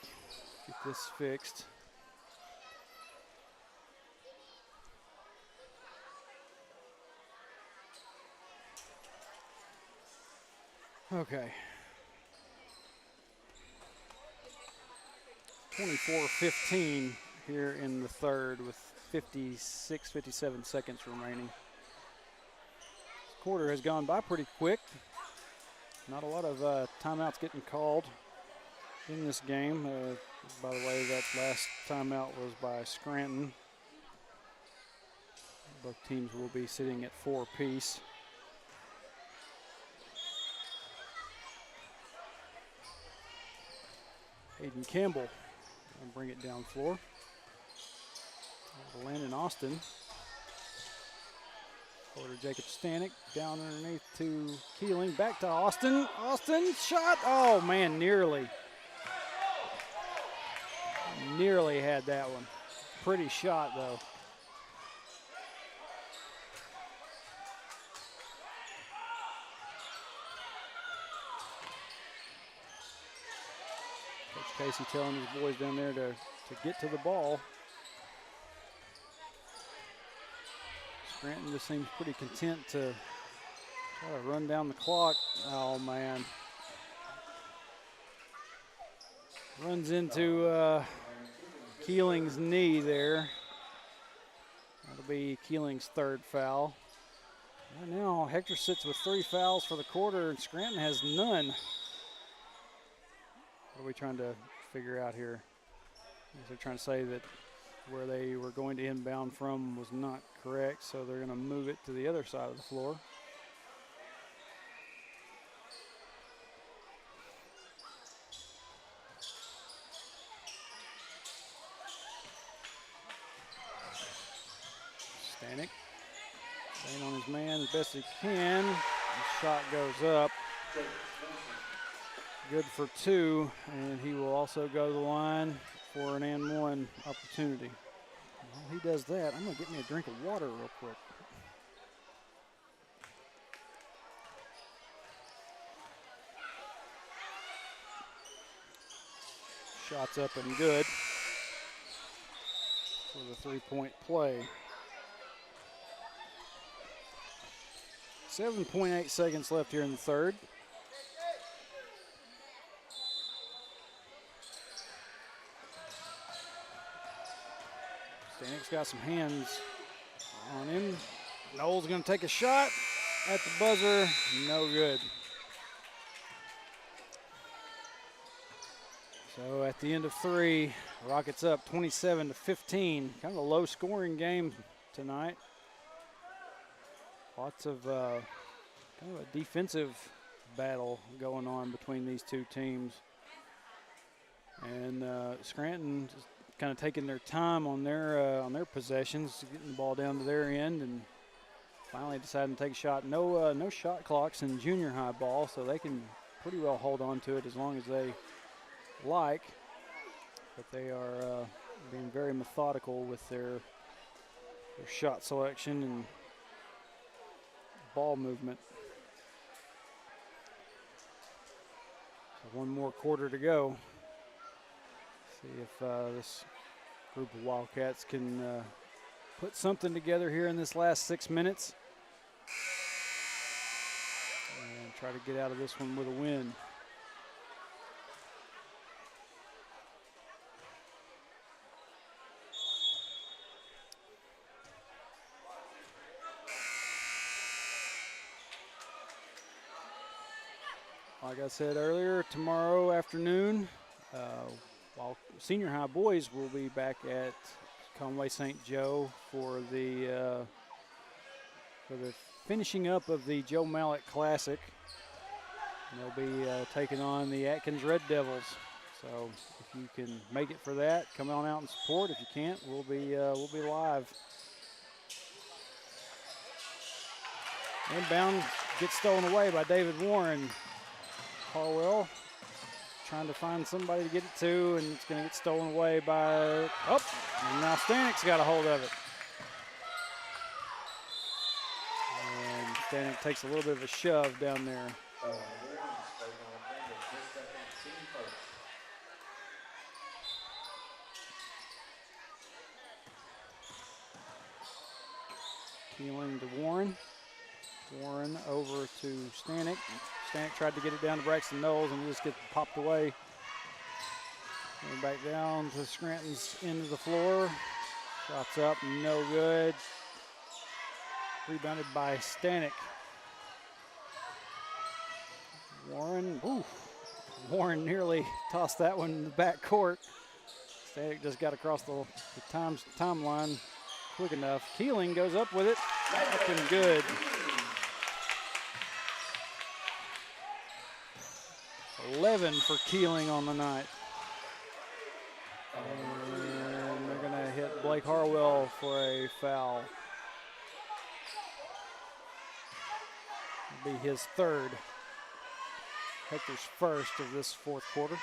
get this fixed. Okay. 24-15 here in the third with 56, 57 seconds remaining. This quarter has gone by pretty quick. Not a lot of timeouts getting called in this game. By the way, that last timeout was by Scranton. Both teams will be sitting at 4 apiece. Hayden Campbell will bring it down floor. Landon Austin. Over to Jacob Stanek, down underneath to Keeling, back to Austin. Austin, shot, oh man, nearly. Nearly had that one. Pretty shot though. Coach Casey telling his boys down there to get to the ball. Scranton just seems pretty content to try to run down the clock. Oh man. Runs into Keeling's knee there. That'll be Keeling's 3rd foul. Right now, Hector sits with 3 fouls for the quarter, and Scranton has none. What are we trying to figure out here? They're trying to say that where they were going to inbound from was not correct, so they're going to move it to the other side of the floor. Stanek staying on his man as best he can. The shot goes up. Good for 2, and he will also go to the line for an and 1 opportunity. While he does that, I'm going to get me a drink of water real quick. Shots up and good for the 3-point play. 7.8 seconds left here in the 3rd. Stanek's got some hands on him. Knowles going to take a shot at the buzzer. No good. So at the end of 3, Rockets up 27-15. Kind of a low-scoring game tonight. Lots of kind of a defensive battle going on between these two teams. And Scranton just kind of taking their time on their possessions, getting the ball down to their end, and finally deciding to take a shot. No shot clocks in junior high ball, so they can pretty well hold on to it as long as they like. But they are being very methodical with their shot selection and ball movement. So 1 more quarter to go. See if this group of Wildcats can put something together here in this last 6 minutes and try to get out of this one with a win. Like I said earlier, tomorrow afternoon, while senior high boys will be back at Conway St. Joe for the finishing up of the Joe Mallet Classic. And they'll be taking on the Atkins Red Devils. So if you can make it for that, come on out and support. If you can't, we'll be live. Inbound gets stolen away by David Warren. Harwell trying to find somebody to get it to, and it's going to get stolen away by, and now Stanek's got a hold of it. And Stanek takes a little bit of a shove down there. Keeling to Warren. Warren over to Stanek. Stanek tried to get it down to Braxton Knowles and just gets popped away. Going back down to Scranton's end of the floor. Shots up, no good. Rebounded by Stanek. Warren, Warren nearly tossed that one in the back court. Stanek just got across the timeline quick enough. Keeling goes up with it, up and good. 11 for Keeling on the night. And they're gonna hit Blake Harwell for a foul. It'll be his third. Hector's first of this fourth quarter.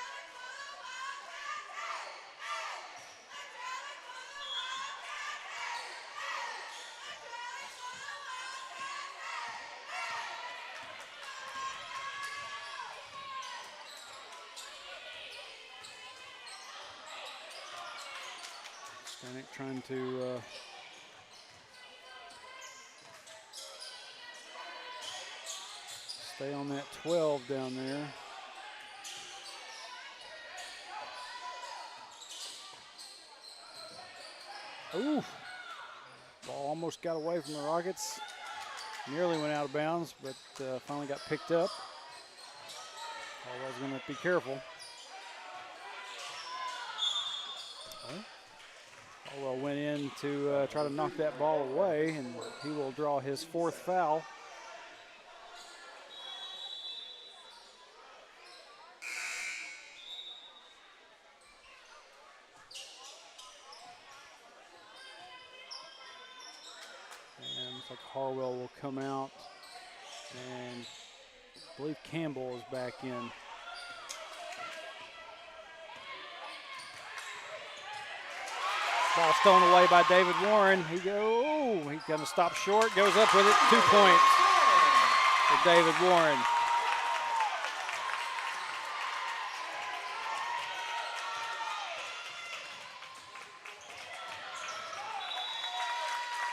Stanek trying to stay on that 12 down there. Ooh, ball almost got away from the Rockets. Nearly went out of bounds, but finally got picked up. I was going to be careful. Harwell went in to try to knock that ball away, and he will draw his fourth foul. And looks like Harwell will come out, and I believe Campbell is back in. Ball stolen away by David Warren. He kind of stops short, goes up with it. 2 points for David Warren.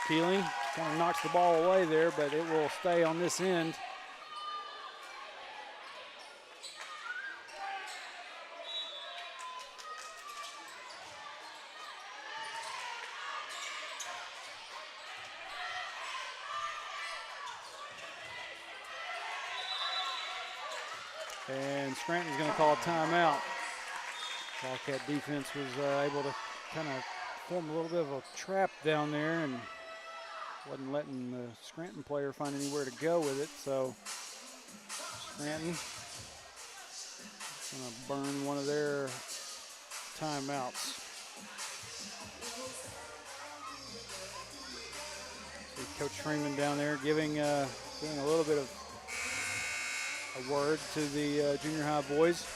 Keeling kind of knocks the ball away there, but it will stay on this end. And Scranton's going to call a timeout. Wildcat defense was able to kind of form a little bit of a trap down there and wasn't letting the Scranton player find anywhere to go with it. So Scranton going to burn one of their timeouts. See Coach Freeman down there giving a little bit of a word to the junior high boys.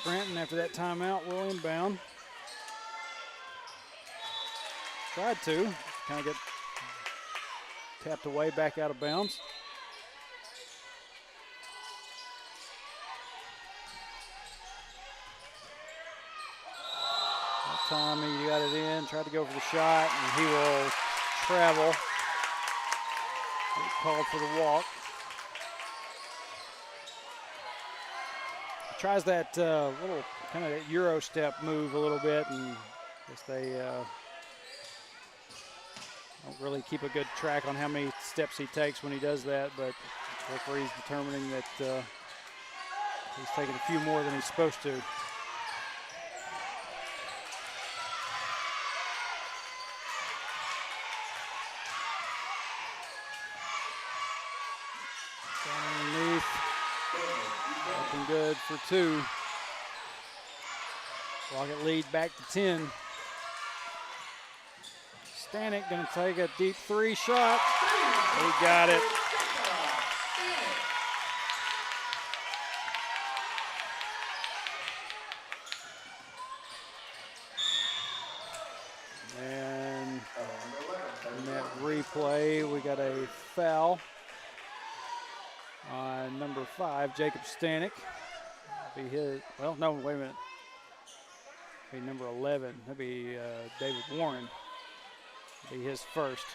Scranton, after that timeout, will inbound. Tried to, kind of get tapped away, back out of bounds. That time he got it in, tried to go for the shot, and he will travel. He called for the walk. Tries that little kind of that Euro step move a little bit, and I guess they don't really keep a good track on how many steps he takes when he does that, but the referee's determining that he's taking a few more than he's supposed to. Underneath. Looking good for 2. Rocket lead back to 10. Stanek going to take a deep 3 shot. He got it. And in that replay. We got a foul on number 5, Jacob Stanek. That'll be his. Well, no, wait a minute. Be number 11. That'd be David Warren. That'd be his first.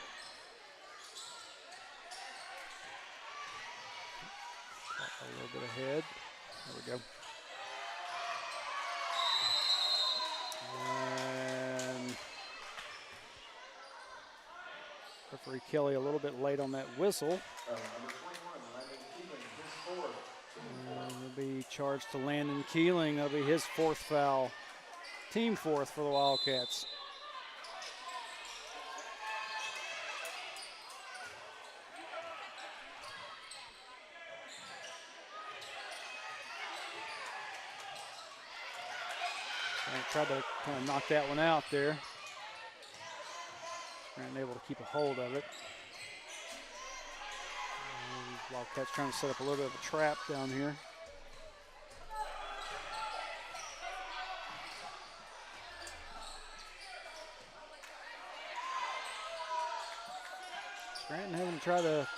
A little bit ahead. There we go. And referee Kelly a little bit late on that whistle. And he'll be charged to Landon Keeling. That'll be his 4th foul. Team 4th for the Wildcats. Tried to kind of knock that one out there. Scranton able to keep a hold of it. And Wildcats trying to set up a little bit of a trap down here. Scranton having to try to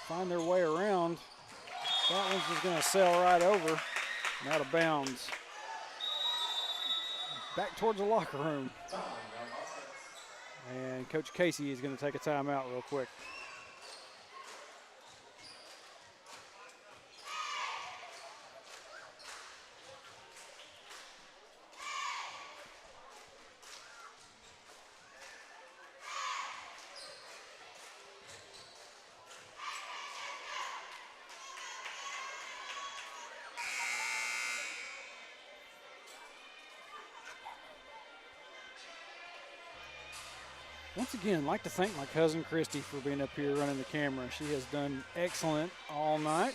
find their way around. That one's just going to sail right over and out of bounds. Back towards the locker room. And Coach Casey is going to take a timeout real quick. Once again, I'd like to thank my cousin Christy for being up here running the camera. She has done excellent all night,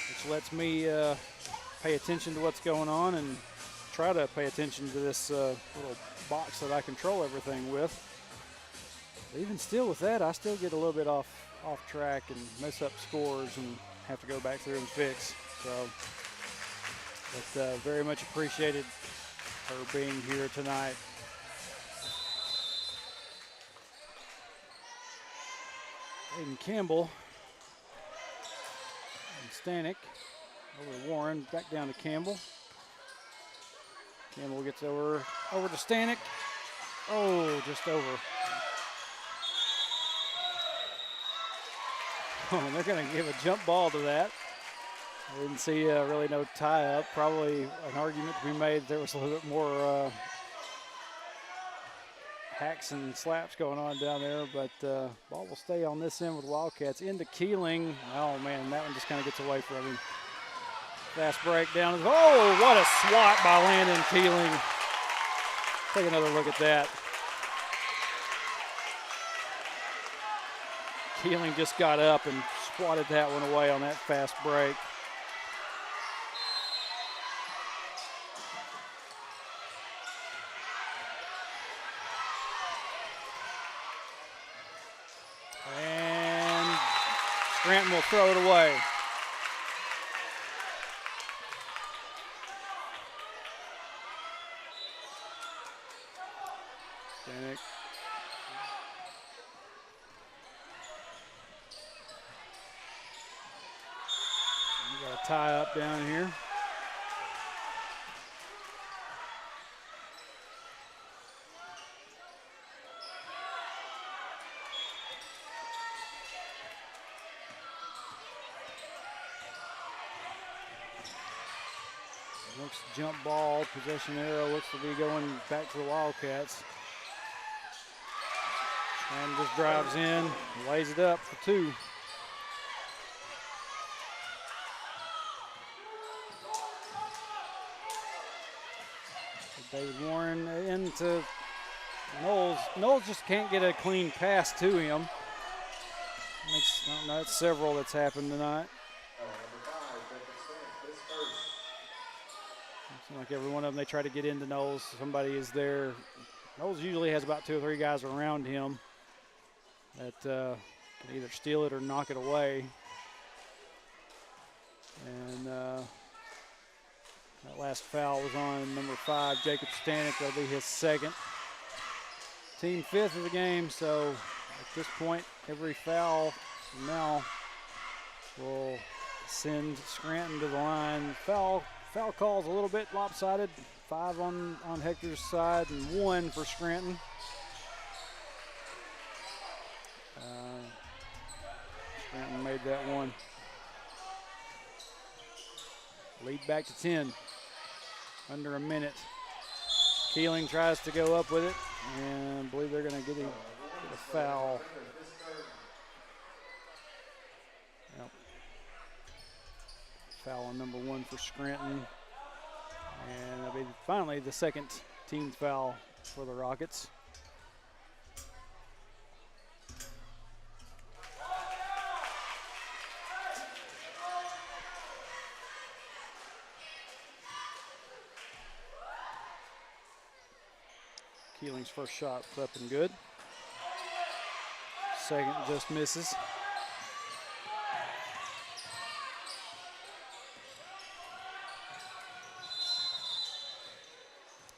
which lets me pay attention to what's going on and try to pay attention to this little box that I control everything with. But even still with that, I still get a little bit off track and mess up scores and have to go back through and fix. So, but very much appreciated her being here tonight. Aiden Campbell and Stanek over to Warren, back down to Campbell. Campbell gets over to Stanek. Oh, just over. Oh, and they're going to give a jump ball to that. I didn't see really no tie-up. Probably an argument to be made. There was a little bit more hacks and slaps going on down there, but ball will stay on this end with Wildcats. Into Keeling. Oh, man, that one just kind of gets away from him. Fast break down. Oh, what a swat by Landon Keeling. Take another look at that. Keeling just got up and swatted that one away on that fast break. And Scranton will throw it away. Stanek. We got a tie up down here. Looks jump ball, possession arrow looks to be going back to the Wildcats. And just drives in, lays it up for two. David Warren into Knowles. Knowles just can't get a clean pass to him. That's several that's happened tonight. Seems like every one of them, they try to get into Knowles. Somebody is there. Knowles usually has about 2 or 3 guys around him that can either steal it or knock it away. And that last foul was on number 5, Jacob Stanek. That'll be his second. team 5th of the game, so at this point, every foul now will send Scranton to the line. Foul calls a little bit lopsided. 5 on Hector's side and 1 for Scranton. Scranton made that one. Lead back to 10. Under a minute. Keeling tries to go up with it, and I believe they're going to get a foul. Yep. Foul on number 1 for Scranton. And that'll be finally the second team foul for the Rockets. Keeling's first shot up and good. Second just misses.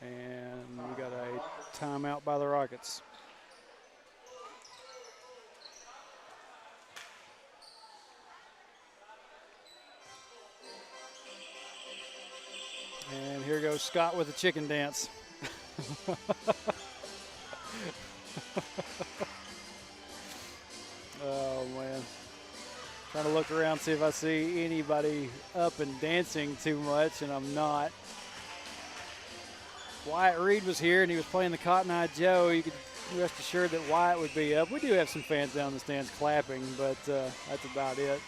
And we got a timeout by the Rockets. And here goes Scott with the chicken dance. Oh man. Trying to look around, see if I see anybody up and dancing too much, and I'm not. Wyatt Reed was here and he was playing the Cotton Eye Joe. You could rest assured that Wyatt would be up. We do have some fans down in the stands clapping, but that's about it.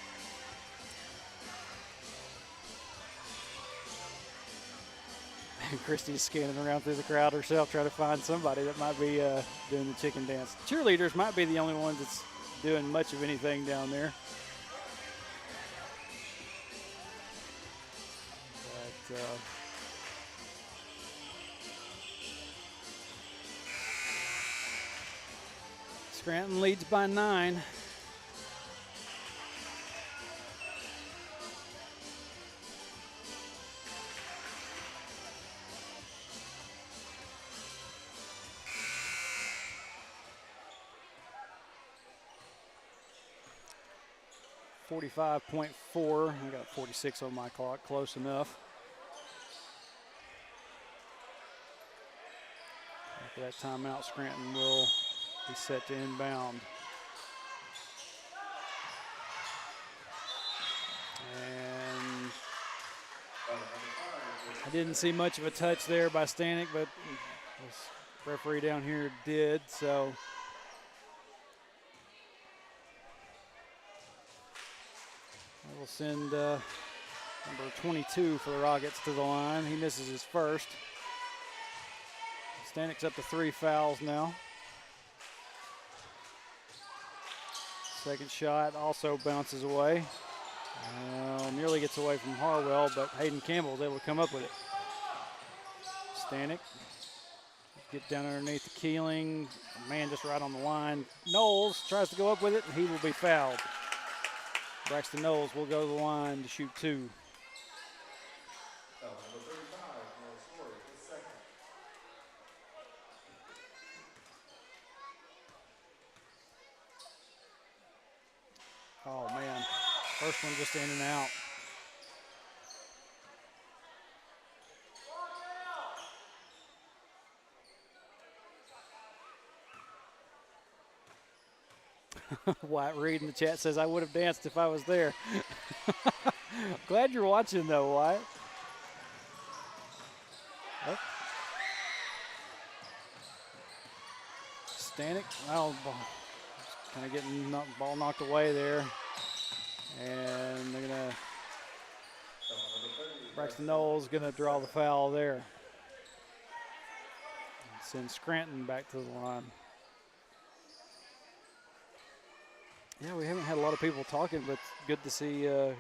Christy's scanning around through the crowd herself, trying to find somebody that might be doing the chicken dance. Cheerleaders might be the only ones that's doing much of anything down there. But Scranton leads by 9. .4. I got 46 on my clock, close enough. After that timeout, Scranton will be set to inbound. And I didn't see much of a touch there by Stanek, but this referee down here did, so. We'll send number 22 for the Rockets to the line. He misses his first. Stanek's up to 3 fouls now. Second shot also bounces away. Nearly gets away from Harwell, but Hayden Campbell is able to come up with it. Stanek get down underneath the Keeling. Man just right on the line. Knowles tries to go up with it, and he will be fouled. Braxton Knowles will go to the line to shoot 2. Number 35, Knowles Story, his second. Oh man, first one just in and out. Wyatt Reed in the chat says, I would have danced if I was there. Glad you're watching though, Wyatt. Oh. Stanek, well, kind of getting ball knocked away there. And they're gonna, Braxton Knowles gonna draw the foul there. Send Scranton back to the line. Yeah, we haven't had a lot of people talking, but good to see a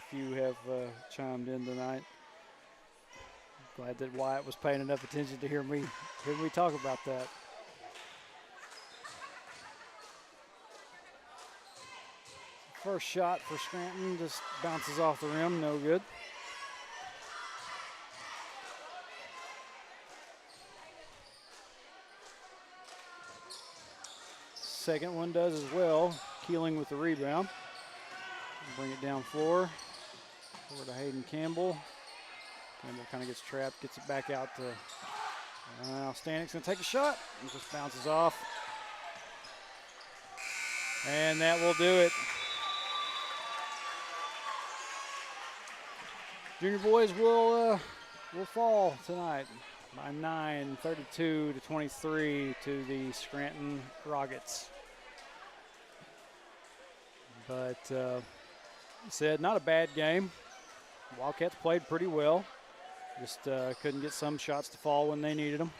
few have chimed in tonight. Glad that Wyatt was paying enough attention to hear me talk about that. First shot for Scranton just bounces off the rim, no good. second one does as well. Keeling with the rebound. Bring it down floor. Over to Hayden Campbell. Campbell kind of gets trapped, gets it back out to Stanik's going to take a shot. It just bounces off. And that will do it. Junior boys will fall tonight by 9, 32-23 to the Scranton Rockets. But said not a bad game. Wildcats played pretty well. Just couldn't get some shots to fall when they needed them.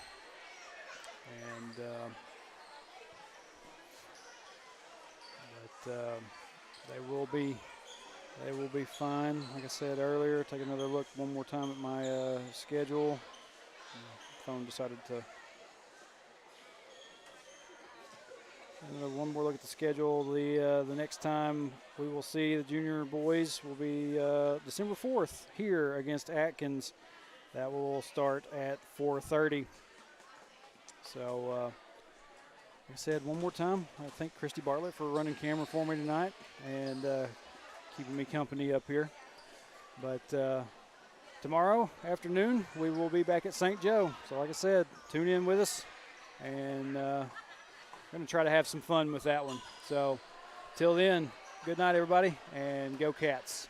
And they will be fine. Like I said earlier, take another look one more time at my schedule. Phone decided to one more look at the schedule. The next time we will see the junior boys will be December 4th here against Atkins. That will start at 4:30. So, like I said, one more time, I thank Christy Bartlett for running camera for me tonight and keeping me company up here. But tomorrow afternoon, we will be back at St. Joe. So, like I said, tune in with us, and going to try to have some fun with that one. So, till then, good night, everybody, and go Cats.